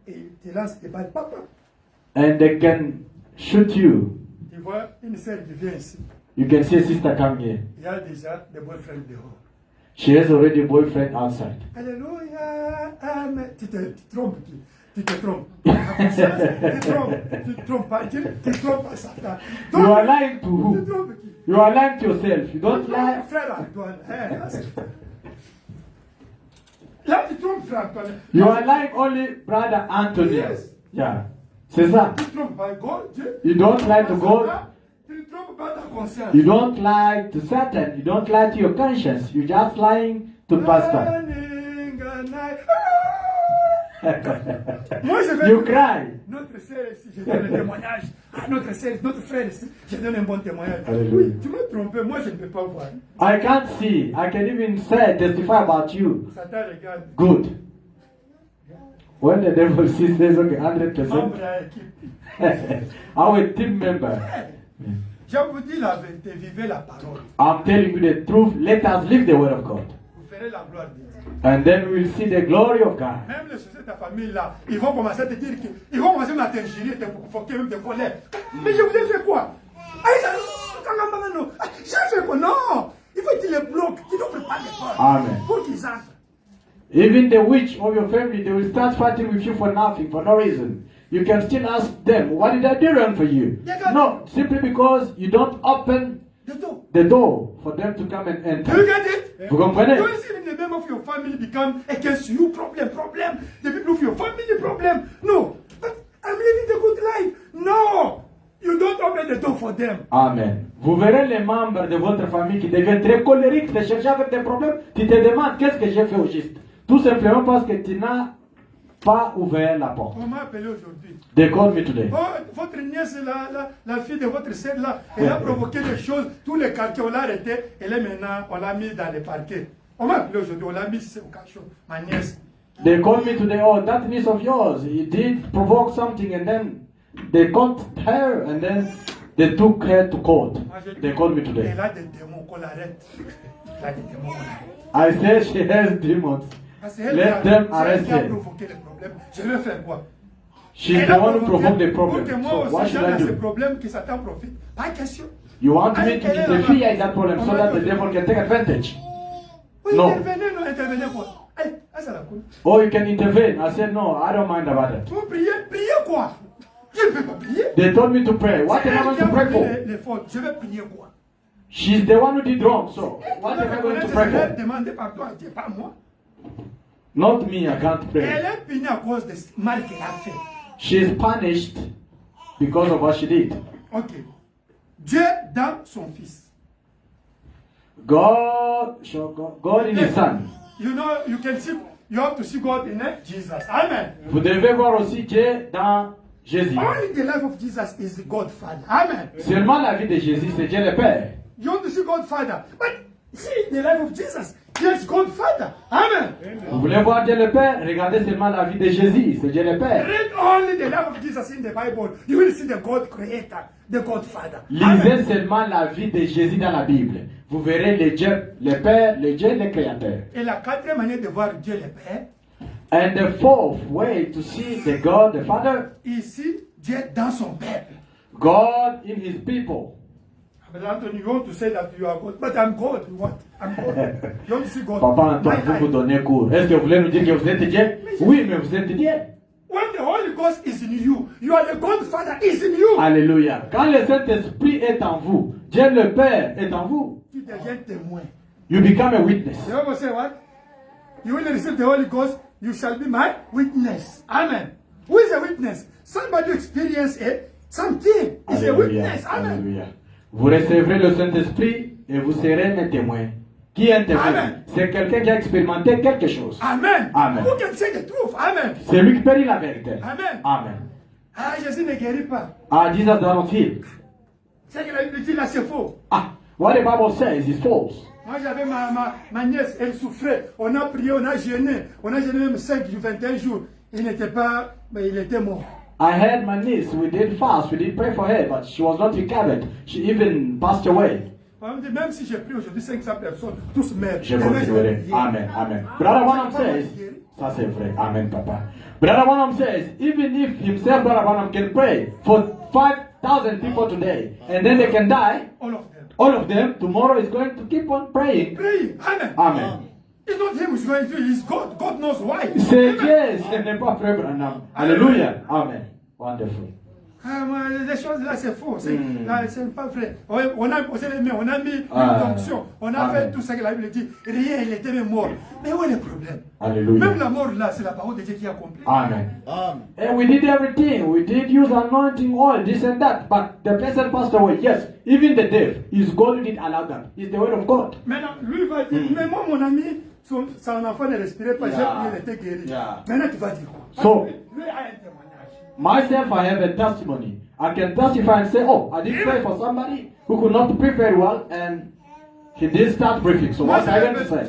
Et ils te lancent des balles. Papa. And they can shoot you. Tu vois une sœur qui vient ici. You can see a sister come here. Il y a déjà des boyfriends dehors. She has already a boyfriend outside. Alléluia. Amen. Tu te trompes. Tu te trompes. Tu te trompes pas. Tu te trompes pas, Satan. You are lying to Tu who? te trompes qui? You are lying to yourself. You don't lie. Frère Antoine. Là, c'est frère. Là, tu trompes frère Antoine. You are lying only brother Anthony. Yes. Yeah. C'est ça. Tu te trompes pas. Dieu. You don't lie to God. Tu ne trompes pas ta conscience. You don't lie to Satan. You don't lie to your conscience. You're just lying to pastor. Moi, je vais. You cry. Notre sœur ici, je donne un témoignage. Ah, notre sœur, notre frère ici, je donne un bon témoignage. Alléluia. Oui, tu m'as trompé, moi je ne peux pas voir. I can't see. I can even say, testify about you. Satan regarde. Good. When the devil sees, says, okay, 100%. Membre à l'équipe. Our team member. Je vous dis la vérité, vivez la parole. I'm telling you the truth. Let us live the word of God. Vous verrez la gloire de Dieu. And then we'll see the glory of God. Même les sociétés de ta famille là, ils vont commencer à te dire qu'ils vont commencer à t'injurier, te provoquer même de colère. Mais je vous ai fait quoi? J'ai fait quoi? Non! Il faut qu'ils les bloquent, qu'ils n'ouvrent pas les portes. Amen. Pour qu'ils entrent. Even the witch of your family, they will start fighting with you for nothing, for no reason. You can still ask them, what did I do wrong for you? No, simply because you don't open the door for them to come and enter. Do you get it? Vous comprenez? Don't see the member of your family become against you, problem. The people of your family, problem. No, but I'm living the good life. No, you don't open the door for them. Amen. Vous verrez les membres de votre famille qui deviennent très colériques, de chercher avec des problèmes. Tu te demandes qu'est-ce que j'ai fait au juste. Tout simplement parce que tu n'as pas ouvert la porte. On m'a appelé aujourd'hui. They called me today. Oh, votre nièce, la fille de votre sœur là, elle a provoqué des choses. Tous les quartiers, on l'a arrêté. Elle est maintenant, on l'a mis dans les parquets. On m'a appelé aujourd'hui, on l'a mis au cachot. Ma nièce. They called me today, oh, that niece of yours, he did provoke something, and then they caught her, and then they took her to court. They called me today. Elle a des démons qu'on l'arrête. Elle a des démons qu'on l'arrête. I said she has demons. Let them arrest Elle a her. provoqué les problèmes. Je vais faire quoi? She's the one who provoked the problem. Pour que moi So what aussi, should dans I ces do? problèmes que Satan profite. Pas question. You want me to interfere in that problem so that the devil can take advantage? Oui, No. intervenez, non, intervenez quoi? Allez, ça la coule. Or you can intervene. I said, no, I don't mind about it. Vous priez, priez quoi? Je ne peux pas prier. They told me to pray. What am I going to pray for? Les fautes, je vais prier quoi? She's the one who did wrong, so what am I going to pray for? Demandez par toi, Dieu, pas moi. Not me, I can't Elle pray. est punie à cause de ce mal qu'elle a fait. She is punished because of what she did. Ok. Dieu dans son fils. God in his son. You know, you can see, you have to see God in Jesus. Amen. Vous devez voir aussi Dieu dans Jésus. Only the life of Jesus is the God Father. Amen. Seulement la vie de Jésus, c'est Dieu le Père. You want to see God Father. But see the life of Jesus. Yes, God Father. Amen. Vous voulez voir Dieu le Père? Regardez seulement la vie de Jésus, c'est Dieu le Père. Read only the life of Jesus in the Bible. You will see the God Creator, the God Father. Lisez seulement la vie de Jésus dans la Bible. Vous verrez le Dieu, le Père, le Dieu, le Créateur. Et la quatrième manière de voir Dieu le Père, And the fourth way to see the God, the Father, ici, Dieu dans son peuple. God in his people. But Anthony, you want to say that you are God, but I'm God. What? I'm God. You want to see God? Papa Antoine, My vous life. vous donnez cours. Est-ce que vous voulez nous dire que vous êtes Dieu? Oui, mais vous êtes Dieu. When the Holy Ghost is in you, you are the Godfather is in you. Alléluia. Quand le Saint-Esprit est en vous, Dieu le Père est en vous. Tu deviens témoin. You become a witness. The Bible say what? You will receive the Holy Ghost, you shall be my witness. Amen. Who is a witness? Somebody experience it, something is a witness. Amen. Alléluia. Vous recevrez le Saint-Esprit et vous serez mes témoins. Qui est un témoin? Amen. C'est quelqu'un qui a expérimenté quelque chose. Amen. Amen. Who can say the truth? Amen. C'est lui qui peut dire la vérité. Amen. Amen. Ah, Jésus ne guérit pas. Ah, Jesus does not heal. C'est que la Bible dit là, c'est faux. Ah, what the Bible says is false. Moi, j'avais ma nièce, elle souffrait. On a prié, on a jeûné. On a jeûné même 5 jours, 21 jours. Il n'était pas, mais il était mort. I had my niece. We did fast. We did pray for her, but she was not recovered. She even passed away. Même si j'ai pris aujourd'hui 500 personnes, tous meurent. Je continuerai. Amen. Amen. Brother Branham says, ça c'est vrai. Amen, Papa. Brother Branham says, even if himself, Brother Branham can pray for 5,000 people today, and then they can die, all of them, tomorrow is going to keep on praying. Praying. Amen. Amen. It's not him who's going to do it, it's God. God knows why. C'est Dieu, ce n'est pas Frère Branham. Alléluia. Amen. Wonderful. Ah, les choses là, c'est faux. C'est pas vrai. On a posé les mains, on a mis une onction, on a fait tout ça que la Bible dit. Rien, il était même mort. Mais où est le problème? Alléluia. Même la mort là, c'est la parole de Dieu qui a accompli. Amen. And we did everything. We did use anointing oil, this and that. But the person passed away. Yes, even the death, his God didn't allow that. It's the word of God. Maintenant, lui va dire, mais moi, mon ami, son enfant ne respirait pas, il était guéri. Maintenant, tu vas dire quoi? So, lui a un témoignage. Myself, I have a testimony. I can testify and say, oh, I did pray for somebody who could not pray very well, and he did start breathing. So what I want to say?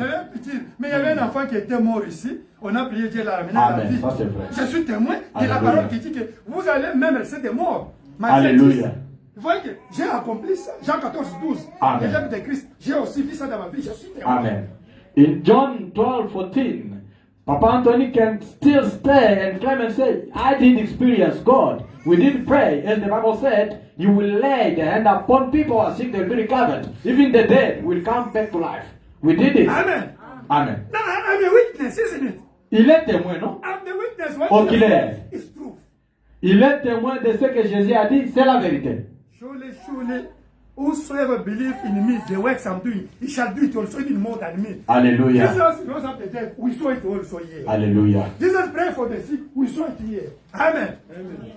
Mais il y avait un enfant qui était mort ici. On a prié Dieu, l'a ramené à la vie. Ça c'est vrai. Je suis témoin de la parole qui dit que vous allez même rester des morts. Alléluia. Vous voyez que j'ai accompli ça. Jean 14, 12. Amen. Les œuvres de Christ. J'ai aussi vu ça dans ma vie. Je suis témoin. Amen. In John 12, 14, Papa Anthony can still stay and claim and say, I did experience God. We did pray, as the Bible said, you will lay the hand upon people who are sick, they'll be recovered. Even the dead will come back to life. We did it. Amen. Amen. Now I'm a witness, isn't it? Il est témoin, non? I'm the witness. What Oh, qu'il est. It's true. Il est témoin de ce que Jésus a dit, c'est la vérité. Surely, surely, whosoever believe in me, the works I'm doing, he shall do it also even more than me. Alléluia. Jesus rose up the dead. We saw it also here. Alléluia. Jesus prayed for the sick. We saw it here. Amen. Amen.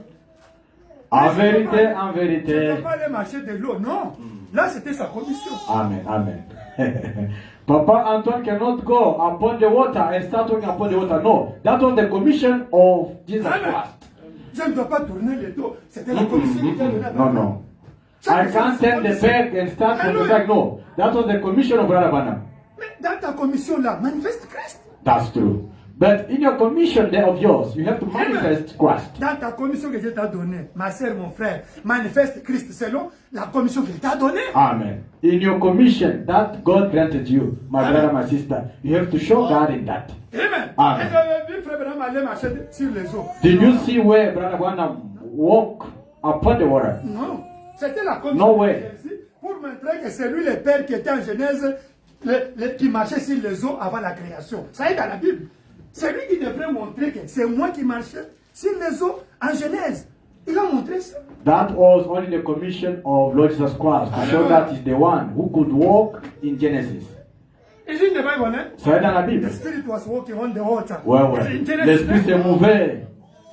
En vérité, en vérité. Il ne pas aller marcher de l'eau, non. Là, c'était sa commission. Amen, amen. Papa Antoine cannot go upon the water and start talking upon the water. No, that was the commission of Jesus Christ. Je ne dois pas tourner le dos. C'était la commission qui était donnée. No, no. I can't stand the back and start from the back. No, that was the commission of Brother Branham. Mais dans ta commission-là, manifeste Christ. That's true. But in your commission there of yours, you have to manifest Christ. Dans ta commission que Dieu t'a donnée, ma sœur, mon frère, manifeste Christ selon la commission qu'il t'a donnée. Amen. In your commission that God granted you, my brother, my sister, you have to show God in that. Amen. Amen. Et j'avais vu Frère Branham aller marcher sur les eaux. Did you see where Brother Branham walk upon the water? Non. C'était la commission. No way. Pour montrer que c'est lui le Père qui était en Genèse, qui marchait sur les eaux avant la création. Ça est dans la Bible. C'est lui qui devrait montrer que c'est moi qui marchais sur les eaux en Genèse. Il a montré ça. That was only the commission of Lord Jesus Christ to show that he's the one who could walk in Genesis. Is it in the Bible, eh? Ça est dans la Bible. The Spirit was walking on the water. Ouais, ouais. L'esprit s'est mouvait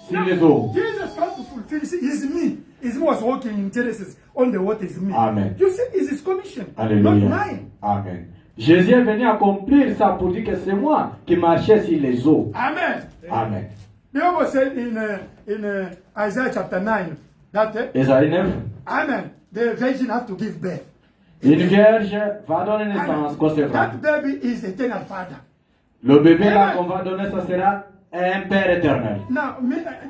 sur les eaux. Jesus had to fulfill. It's me. It's me was walking in Genesis on the water. Is me. Amen. You see, it's his commission, Alléluia. not mine. Amen. Jésus est venu accomplir ça pour dire que c'est moi qui marchais sur les eaux. Amen. Amen. The Bible said in Isaiah chapter 9 that Isaïe 9. Amen. The virgin have to give birth. Une vierge va donner naissance, concevra. That baby is the eternal father. Le bébé là qu'on va donner, ça sera un père éternel. Now,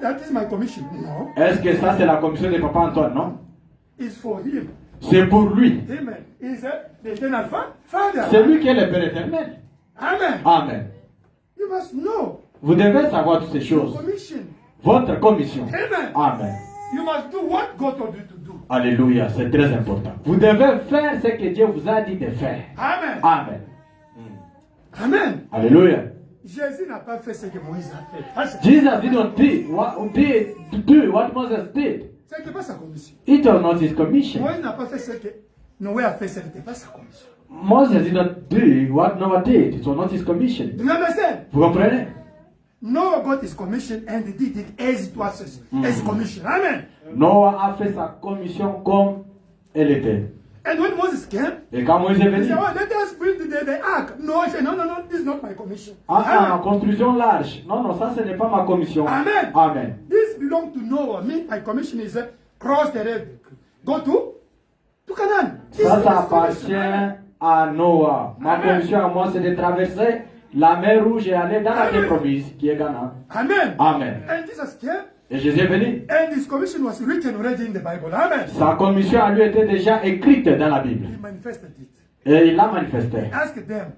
that is my commission. No. Est-ce que ça c'est la commission de Papa Antoine, non? It's for him. C'est pour lui. Amen. Is the eternal father. C'est lui qui est le père éternel. Amen. Amen. You must know. Vous devez savoir toutes ces choses. Commission. Votre commission. Amen. Amen. You must do what God told you to do. Alléluia, c'est très important. Vous devez faire ce que Dieu vous a dit de faire. Amen. Amen. Amen. Alléluia. Jésus n'a pas fait ce que Moïse a fait. Ah, Jesus didn't do what Moses did. Ce n'était pas sa commission. It was not his commission. Moïse n'a pas fait ce que Noé a fait, ce n'était pas sa commission. Moses did not do what Noah did. It was not his commission. Do you understand? Vous comprenez? Noah got his commission and he did it as it was his commission. Amen. Noah a fait sa commission comme elle était. And when Moses came, Et quand Moïse est he venu, said, oh, let us build the ark. No, he said, no, this is not my commission. construction large. Non, ça ce n'est pas ma commission. Amen. Amen. This belongs to Noah. Me, my commission is cross the Red. Go to Canaan. This Ça is his appartient commission. à Noah. Ma Amen. commission à moi, c'est de traverser la mer Rouge et aller dans la terre Amen. promise, qui est Ghana. Amen. Amen. And Jesus came, Et Jésus est venu. and his commission was written already in the Bible. Amen. Sa commission à lui était déjà écrite dans la Bible. He manifested it. Et il l'a manifesté. Ask them,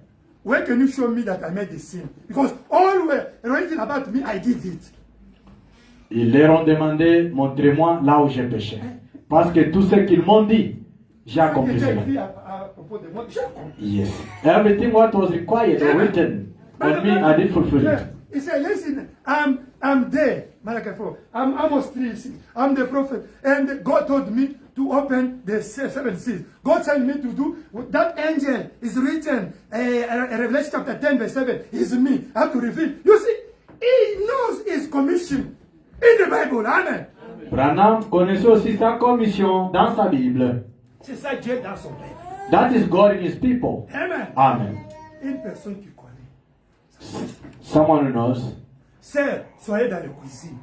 where can you show me that I made the sin? Because all were writing about me, I did it. Ils leur ont demandé, montrez-moi là où j'ai péché. Parce que tout ce qu'ils m'ont dit, j'ai accompli C'était cela. écrit à propos de moi, j'ai accompli. Yes. Everything what was required or written on me, I did fulfill it. He said, listen, I'm there. Malachi 4. I'm Amos 3. I'm the prophet. And God told me to open the seven seals. God sent me to do that. Angel is written. Revelation chapter 10 verse 7 is me. I have to reveal. You see, he knows his commission in the Bible. Amen. Branham connaissait aussi sa commission dans sa Bible. C'est ça Dieu dans son peuple. That is God in his people. Amen. Amen. Une personne qui connaît. Someone who knows. Sœur, soyez dans la cuisine.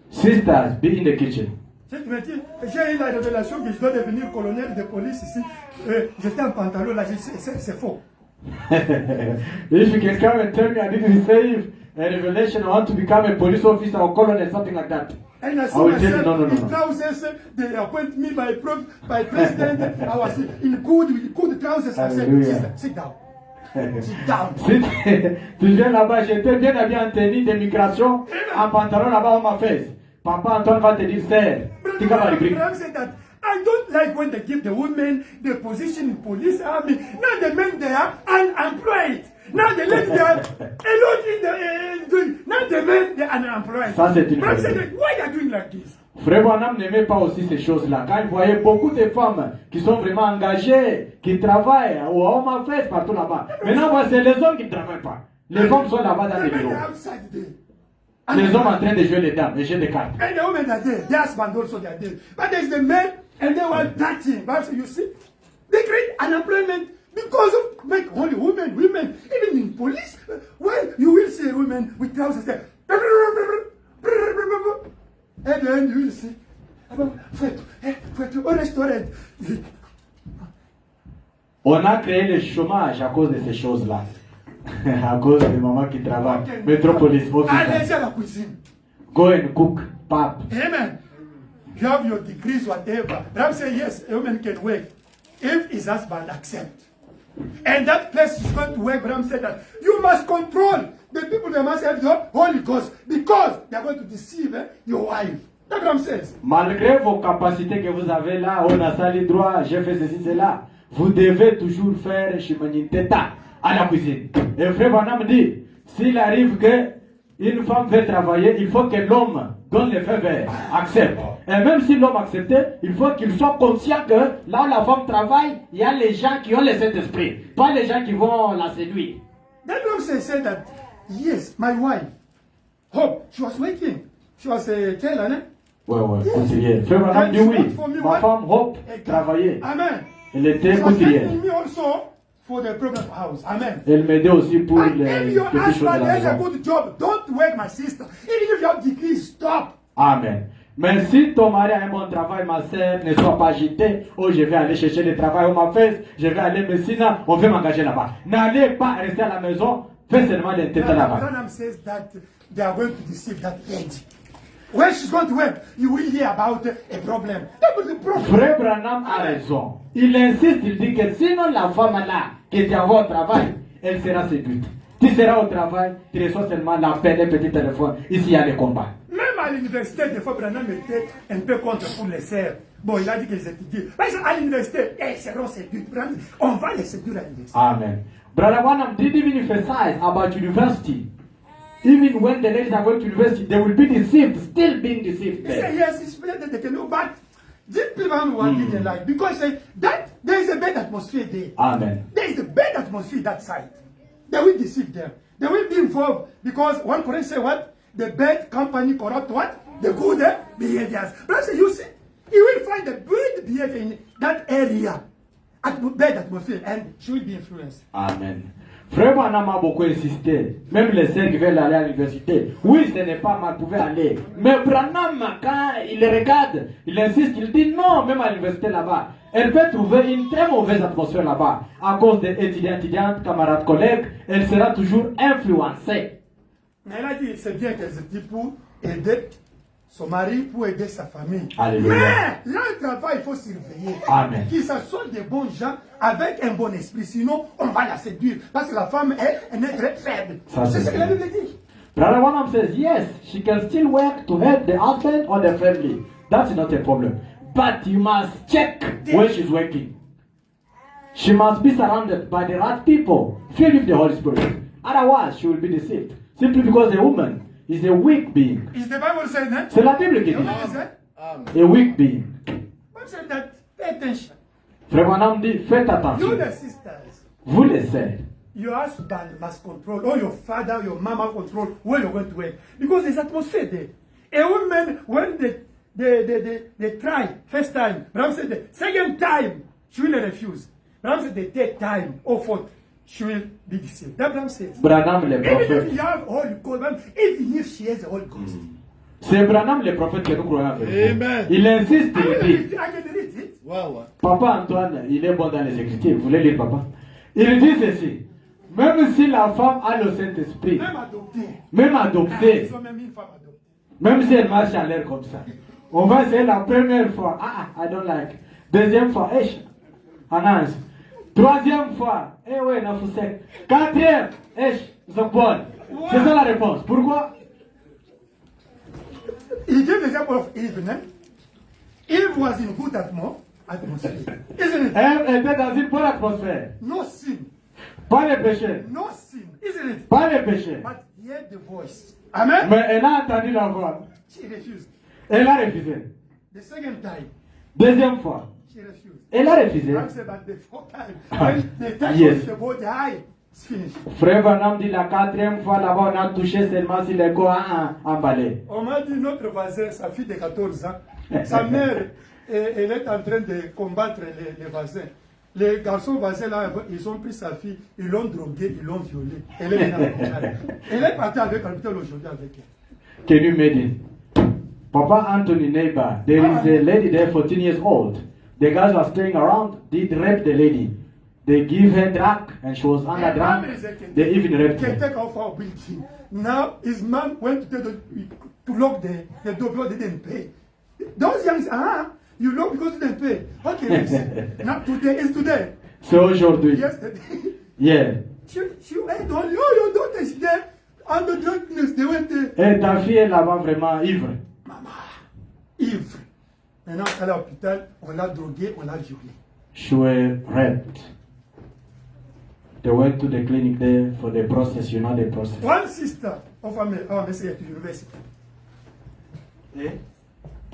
Sisters, be in the kitchen. Si tu me dis, j'ai eu la révélation que je dois devenir colonel de police ici, j'étais en pantalon là, c'est faux. If you can come and tell me I didn't receive a revelation, I want to become a police officer or colonel, something like that. And I I saw will tell you, myself no. in trousers, they appoint me by president, I was in good trousers, I said, Hallelujah. sister, sit down. Sit down. Si tu viens là-bas, j'étais bien habillé en tenue de migration, en pantalon là-bas, on m'a fait. Papa Antoine va te dire, sir, tu vas aller briques. Brother said that I don't like when they give the women the position in police army. Now the men they are unemployed. Now the ladies they are alone in the now the men they are unemployed. Ça, c'est une Brother vérité. said that, why they are doing like this? Frère Branham n'aimait pas aussi ces choses-là. Quand il voyait beaucoup de femmes qui sont vraiment engagées, qui travaillent au home affairs partout là-bas. Maintenant, moi, c'est les hommes qui ne travaillent pas. Les femmes sont là-bas dans The les men bureaux. are outside there. Les hommes en train de jouer les dames, de jouer des cartes. And the women are there. The husband also they are there. But there's the men and they want nothing. But you see, they create unemployment because of make only women. Even in police, well, you will see women with trousers there. And then you will see, au restaurant. On a créé le chômage à cause de ces choses-là. À cause des mamans qui travaillent. Metropolis, office. Allez à la cuisine. Go and cook pap. Amen. You have your degrees, whatever. But say yes, a woman can work if his husband accepts. And that place is going to work. Bram said that you must control the people. They must have the Holy Ghost because they are going to deceive your wife. That's what Bram says. Malgré vos capacités que vous avez là, on a sali droit, j'ai fait ceci, cela. Vous devez toujours faire chimani teta à la cuisine. Et frère Branham dit, s'il arrive que une femme veut travailler, il faut que l'homme donne le feu vert, accepte. Et même si l'homme accepte, il faut qu'il soit conscient que là où la femme travaille, il y a les gens qui ont le Saint-Esprit, pas les gens qui vont la séduire. That Bram said that, yes, my wife, Hope, she was working. She was a tailor, né? Ouais, couturière. Frère Branham dit oui, ma femme Hope travaillait. Amen. Elle était She was couturière. helping me also for the problem house. Amen. Elle m'aidait aussi pour And les if your petites choses de husband la has a maison. good job, don't work, my sister. Even if you have degrees, stop. Amen. Mais si ton mari a un bon travail, ma sœur, ne sois pas agité. Oh, je vais aller chercher le travail au Mafes, je vais aller à Messina, on veut m'engager là-bas. N'allez pas rester à la maison, fais seulement les têtes là-bas. Branham says that they are going to deceive that lady. When she's going to work, you will hear about a problem. That was the problem. Frère Branham a raison. Il insiste, il dit que sinon la femme là, qui t'envoie au travail, elle sera séduite. Tu seras au travail, tu reçois seulement l'appel d'un petit téléphone. Ici, il y a les combats. Même à l'université, des fois, Branham était un peu contre pour les sœurs. Bon, il a dit qu'ils étudient. Parce qu'à l'université, elles seront séduites. On va les séduire à l'université. Amen. Brother Branham didn't even emphasize about university. Even when the ladies are going to university, they will be deceived, still being deceived. He said, yes, it's better that they can know, but these people want to live life because that there is a bad atmosphere there. Amen. There is a bad atmosphere that side. They will deceive them. They will be involved because 1 Corinthians say what? The bad company corrupt what? The good behaviors. But I say, you see, you will find the good behavior in that area, bad atmosphere, and she will be influenced. Amen. Frère Branham a beaucoup insisté. Même les sœurs qui veulent aller à l'université. Oui, ce n'est pas mal, vous pouvez aller. Mais Branham, quand il les regarde, il insiste, il dit non, même à l'université là-bas. Elle peut trouver une très mauvaise atmosphère là-bas. À cause des étudiantes, camarades, collègues, elle sera toujours influencée. Mais elle a dit, c'est bien qu'elle se dit pour aider son mari, pour aider sa famille. Alléluia. Mais là, le travail, il faut surveiller. Amen. Qu'ils soient des bons gens avec un bon esprit. Sinon, on va la séduire. Parce que la femme est un être faible. C'est ce que la Bible dit. Brother Branham says, yes, she can still work to help the husband or the family. That's not a problem. But you must check where she's working. She must be surrounded by the right people, filled with the Holy Spirit. Otherwise, she will be deceived. Simply because the woman is a weak being. Is the Bible saying that? C'est la Bible qui dit. A weak being. Bible said that. Pay attention. Frère Branham dit, faites You attention. the sisters, Vous les sœurs. your husband must control, or your father, your mama control where you're going to work. Because there's atmosphere there. A woman, when they try first time, Bible said the second time, she will refuse. Bible said the third time or fourth, she will be deceived. That Bible says. Branham le Even if prophète. you have Holy Ghost, even if she has the Holy Ghost. C'est Branham le prophète que nous croyons avec vous. Amen. Il insiste, I il can dit. read it. I can read it. Wow. Papa Antoine, il est bon dans les Écritures. Vous voulez lire, papa? Il dit ceci. Même si la femme a le Saint-Esprit, Même adopté. même adoptée, Ils ont même une femme adoptée. même si elle marche en l'air comme ça, on va essayer la première fois. I don't like. Deuxième fois, Anas. Troisième fois, ouais, Nafusek. Quatrième, Zobon. C'est ça la réponse. Pourquoi? He gave the example of Eve. Eve was in good atmosphere. Isn't it? Elle était dans une bonne atmosphère. No sin. Pas de péché. No sin. Isn't it? Pas de péché. But he heard the voice. Amen? Mais elle a entendu la voix. She refused. Elle a refusé. The second time, Deuxième fois, she refused. elle a refusé. Bible said, but the fourth time, when the touch Yes. of the body high, it's finished. Frère Branham dit la quatrième fois là-bas, on a touché seulement sur les corps emballés. On m'a dit, notre voisin, sa fille de 14 ans, sa mère, elle est en train de combattre les voisins. Les garçons voisins, là, ils ont pris sa fille, ils l'ont droguée, ils l'ont violée. Elle est maintenant à l'hôpital. Elle est partie avec l'hôpital aujourd'hui avec elle. Can you imagine? Papa Anthony neighbor, there is a lady there 14 years old. The guys were staying around, did rape the lady. They give her drug and she was under drug. They even raped Can her. take off our building. Now his mom went to lock the door because they didn't pay. Those youngs, you lock because you didn't pay. Okay, listen. Now today is today. C'est aujourd'hui. Yesterday, Yeah. she had all your daughters there on the drunkenness. They went there. Et ta fille est là-bas vraiment ivre. Maman, ivre. Maintenant, elle est à l'hôpital, on l'a droguée, on l'a violée. She was raped. They went to the clinic there for the process, you know the process. One sister of our message at university. Eh?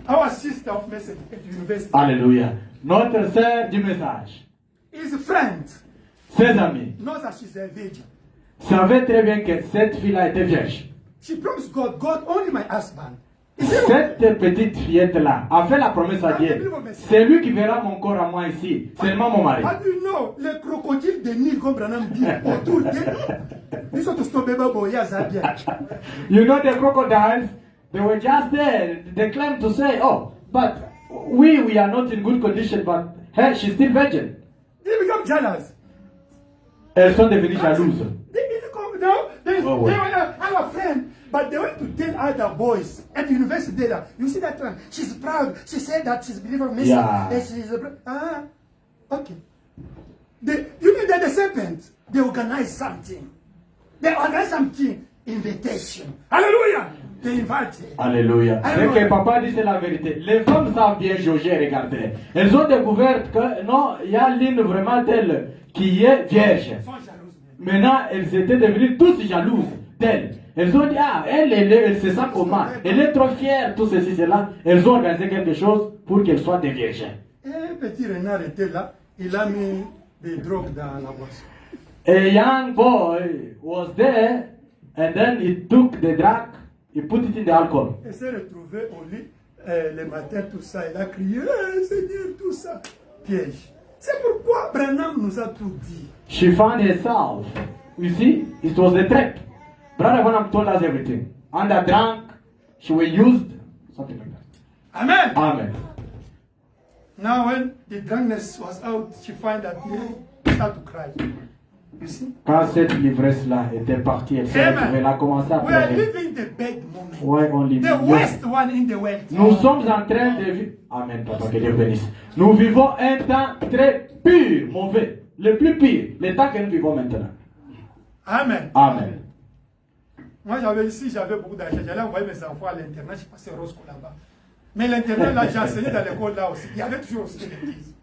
Our sister of message at university. Alléluia. Notre sœur du message, His friend ses amis, knows that she's a virgin. savaient très bien que cette fille-là était vierge. She promised God, God, only my husband. He said, Cette petite fillette-là a fait la promesse à Dieu. C'est lui qui verra mon corps à moi ici, seulement mon mari. how do you know les crocodiles de Nil comme Branham dit autour d'eux? Ils sont tous tombés dans le Zabia. You know the crocodiles, they were just there. They claimed to say, oh, but we are not in good condition, but her, she's still virgin. They become jealous. Elles sont devenues jalouses. They become now. They Oh, were well. our friend, but they went to tell other boys at the university there. You see that one? She's proud. She said that she's a believer of Messiah. Yeah. And she's a okay. You mean that the serpent? They organize something. They organize something. Invitation. Hallelujah. They invited. Alléluia. Ce Alléluia. que papa dit, c'est la vérité. Les femmes savent bien jauger, regardez. Elles ont découvert que non, il y a l'une vraiment telle qui est vierge. Elles sont jalouses même. Maintenant, elles étaient devenues tous jalouses d'elle. Elles ont dit, ah, elle se sent comment? Elle est trop fière, tout ceci, cela. Elles ont organisé quelque chose pour qu'elle soit déviergée. Et un petit renard était là, il a mis des drogues dans la boisson. A young boy was there, and then he took the drug, he put it in the alcohol. Il s'est retrouvé au lit le matin, tout ça. Il a crié, Seigneur, tout ça. Piège. C'est pourquoi Branham nous a tout dit. She found herself. You see, it was a trap. Brother Branham told us everything. And the drunk, she was used, something like that. Amen. Amen. Now when the drunkenness was out, she found that she started to cry. You see? Quand cette livresse-là était partie, elle s'est retrouvée, elle a commencé à We are pleurer. living the bad moment. Why only The me? worst one in the world. Nous sommes en train de vivre. Amen, papa, que Dieu bénisse. Nous vivons un temps très pur, mauvais. Le plus pire, le temps que nous vivons maintenant. Amen. Amen. Moi, j'avais beaucoup d'argent. J'allais envoyer mes enfants à l'internat. Je passais Roscoe là-bas. Mais l'internat, là, j'ai enseigné dans l'école là aussi. Il y avait toujours aussi des bêtises.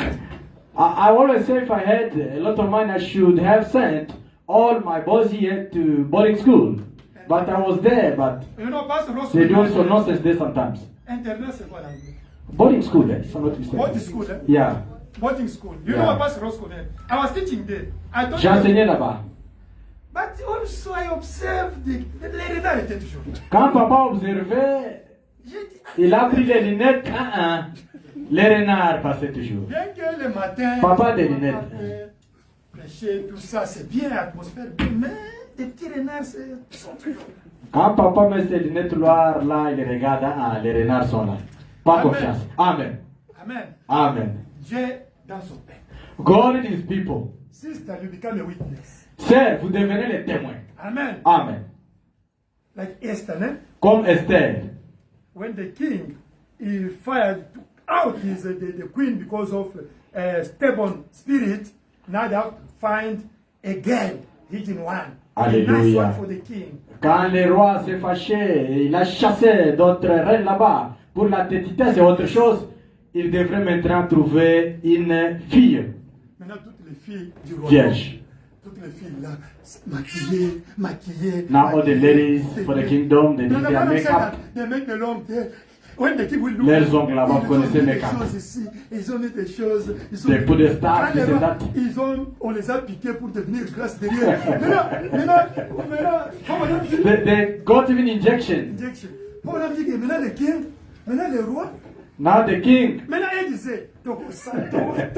I always say if I had a lot of money, I should have sent all my boys here to boarding school. But I was there, but You know, Pastor Roscoe. they do some nonsense there sometimes. Internat, c'est quoi l'anglais? Boarding school, eh? If I'm not mistaken. Boarding school, eh? Yeah. Boarding school. You Yeah. know what Pastor Roscoe did? I was teaching there. I told J'ai you. enseigné là-bas. But also I observed les renards étaient toujours là. Quand papa observait, J'ai dit, il a pris les lunettes. Les renards passaient toujours. bien que le matin, Papa des lunettes. pêcher, tout ça, c'est bien, l'atmosphère, mais des petits renards, ils sont toujours là. Quand papa met ses lunettes noires là, il regarde, les renards sont là. Pas Amen. confiance. Amen. Amen. Amen. Dieu dans son peuple. God and his people. Sister, you become a witness. Sœurs, vous devenez les témoins. Amen. Amen. Like Esther, né? Comme Esther. When the king he fired took out the queen because of stubborn spirit, now they have to find a girl, hidden one. A nice Alléluia. one for the king. Quand le roi s'est fâché, il a chassé d'autres reines là-bas. Pour la tétité, c'est autre chose. Il devrait maintenant trouver une fille Maintenant, toutes les filles du roi. vierge. Toutes les filles là, maquillées. Now all the ladies for the kingdom, they No, did no, their no, makeup. they make the long hair. When the king will look, Leurs ongles là-bas, vous ils ont connaissez mis mes des cas. choses ici, ils ont mis des choses. Ils ont Des coups de star, Quand les des rois, dates. on les a piqués pour devenir grâce derrière. Maintenant, comment on dit? They got even injection. Injection. Comment on dit que maintenant le king, maintenant le roi, Now the king, maintenant il disait, Togo séduire.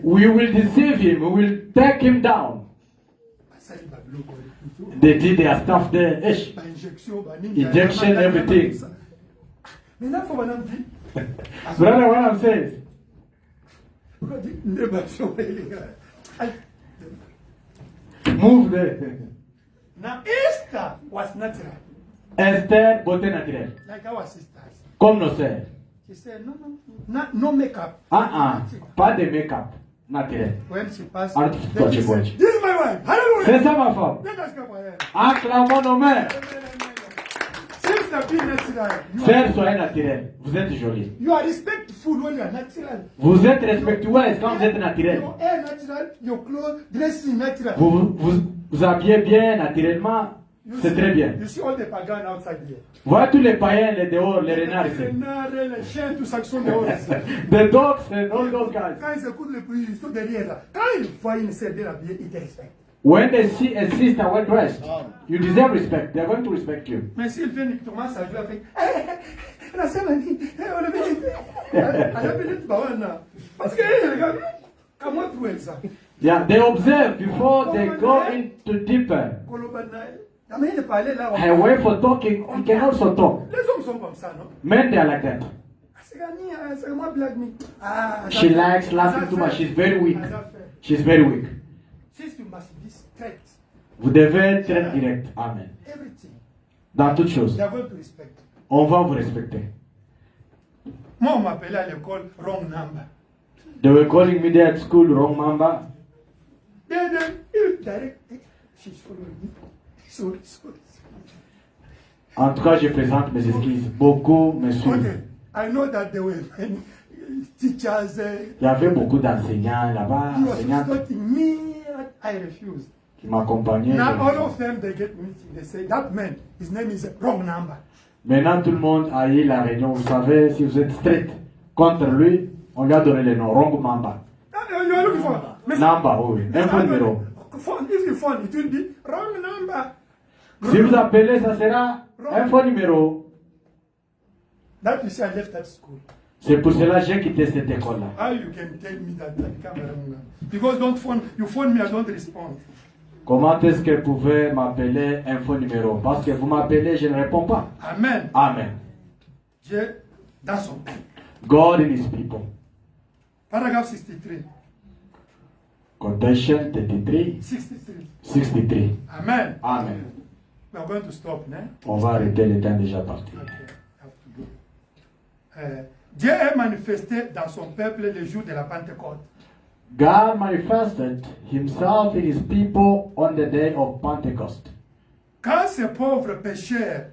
we will deceive him, we will take him down. Ça, il va bloquer. They did their stuff there. Ish. Injection, everything. Maintenant, il faut maintenant dire. Brother, what I'm saying, Pourquoi dire nébation move there. Now, Esther was natural, Esther, beauté naturelle. like our sisters. Comme nos sœurs. She said, no makeup. Pas de make-up naturel. When she passed, Ah, then toi, she tu vois. said, this is my wife. C'est Hallelujah. ça ma femme. Let us clap for her. Acclamons nos mères. Sister, be natural. Sœurs, soyez naturelles. Vous êtes jolies. You are respectful when you are natural. Vous êtes respectueuses quand vous êtes naturelles. Your hair natural, your clothes, dressing natural. Vous habillez bien naturellement. C'est très bien. You see all the pagans outside here. Voilà tous les païens, les dehors, les renards Les ici. renards, les chiens, tout ça qui sont dehors ici. The dogs and all those guys. Quand ils écoutent le bruit, ils sont derrière là. Quand ils voient une sœur bien habillée, ils te respectent. When they see a sister well dressed, you deserve respect. They're going to respect you. Mais s'ils viennent, ils commencent à jouer avec. La sœur m'a dit, on le fait. Elle a appelé le baron là. Parce que, regarde, comment trouver ça? Yeah, they observe before they go into deeper. La manière de parler là. Her way for talking, you can also talk. Les hommes sont comme ça, non? Men, they are like that. C'est comment blague me. She likes laughing too much. She's very weak. She's very weak. Since you must be straight. Vous devez être direct. Amen. Everything. Dans toutes choses. They are going to respect. On va vous respecter. Moi, on m'appelait à l'école wrong number. They were calling me there at school, wrong number. Then, you direct. She's following me. Sorry. En tout cas, je présente mes excuses. Beaucoup me suivent. Okay, I know that they were teachers. Il y avait beaucoup d'enseignants là-bas, He was enseignantes instructing me. I refused. qui m'accompagnaient. Now all of them, they get meeting. They say, that man, his name is wrong number. Maintenant, tout le monde a eu la réunion. Vous savez, si vous êtes strict contre lui, on lui a donné le nom, Wrong Mamba. You are looking for Namba, oui. Un faux numéro. Phone, if you phone, it will be wrong number. Si vous appelez, ça sera un faux numéro. That you say I left that school. C'est pour cela que j'ai quitté cette école-là. How you can tell me that I become a wrong number? Because don't phone, you phone me, I don't respond. Comment est-ce que vous pouvez m'appeler un faux numéro? Parce que vous m'appelez, je ne réponds pas. Amen. Amen. Dieu dans son peuple. God in his people. Paragraphe 63. Quotation 33, 63. 63. Amen. Amen. We are going to stop now. On va arrêter, le temps déjà parti. Okay, I have to go. Dieu est manifesté dans son peuple le jour de la Pentecôte. God manifested himself in his people on the day of Pentecost. Quand ce pauvre pécheur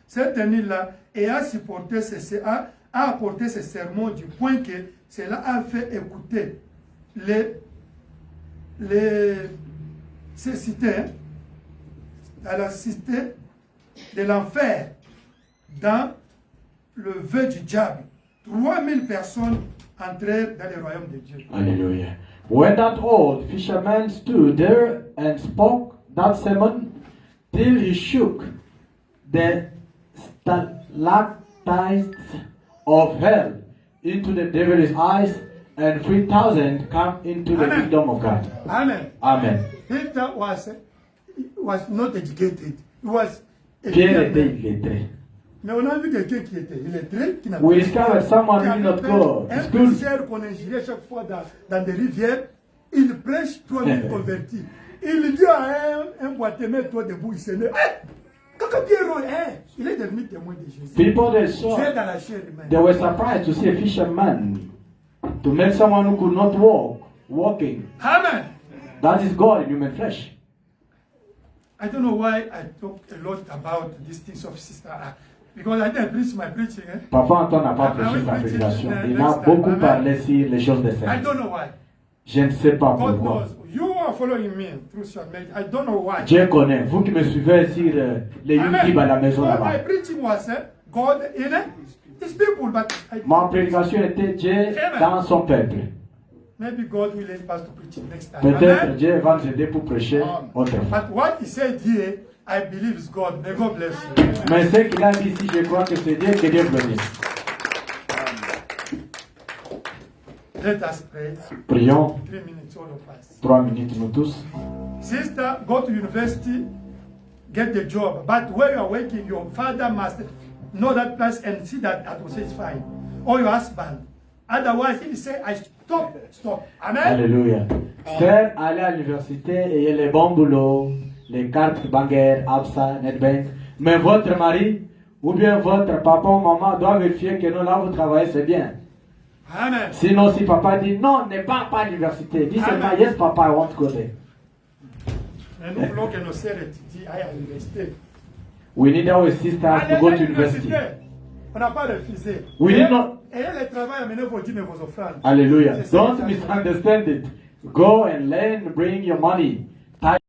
s'est tenu là et a supporté a apporté ce sermon du point que cela a fait écouter ces cités, à la cité de l'enfer, dans le vœu du diable. 3000 personnes entrèrent dans le royaume de Dieu. Hallelujah. When that old fisherman stood there and spoke that sermon till he shook the stalactites of hell into the devil's eyes, and 3,000 come into the Amen. kingdom of God. Amen. Amen. Peter was not educated. He was a Pierre young était man. illettré. Mais on a vu quelqu'un qui était illettré, qui n'a We discovered someone qui who avait did not fait go to un school. prêcheur qu'on injurait chaque fois dans des rivières. Il prêche 3000 convertis. Il dit à un boiteux, mets-toi debout, il se met. Il est devenu témoin de Jésus. People they saw, C'est dans la chair humaine. they were surprised to see a fisherman, to make someone who could not walk, walking. Amen. That is God in human flesh. I don't know why I talk a lot about these things of Sister Anne. Because I didn't preach my preaching. Parfois, Antoine n'a pas I prêché will sa preach it, prédication. Il next a time. beaucoup Amen. parlé sur les choses des I saints. don't know why. Je ne sais pas God pourquoi. knows. You are following me through social media. I don't know why. Dieu connaît. Vous qui me suivez sur les YouTube à la maison So my là-bas. preaching was God in His people, but Ma prédication était Dieu dans son peuple. maybe God will help us to preach it next time. Peut-être Amen. Dieu va nous aider pour prêcher autrefois. But what He said here, I believe is God. May God bless you. Mais ce qu'il a dit ici, je crois que c'est Dieu qui Dieu bénisse. Let us pray. Prions 3 minutes, all of us. 3 minutes nous tous. Sister, go to university, get the job. But where you are working, your father must know that place and see that atmosphere is fine. Or your husband. Otherwise, if you say, I stop, stop. Amen. Alléluia. Faire aller à l'université et les bons boulots, les cartes bancaires, ABSA, NetBank. Mais votre mari ou bien votre papa ou maman doit vérifier que non, là vous travaillez, c'est bien. Amen. Sinon, si papa dit non, ne pars pas à l'université, dis seulement Amen. yes, papa, I want to go there. Mais nous voulons que nos sœurs étudient à l'université. We need our sisters to go to university. On n'a pas refusé. We Et did not- ayez le travail, amenez vos dîmes et vos offrandes. Hallelujah. C'est ça Don't que ça veut dire. misunderstand it. Go and learn, bring your money.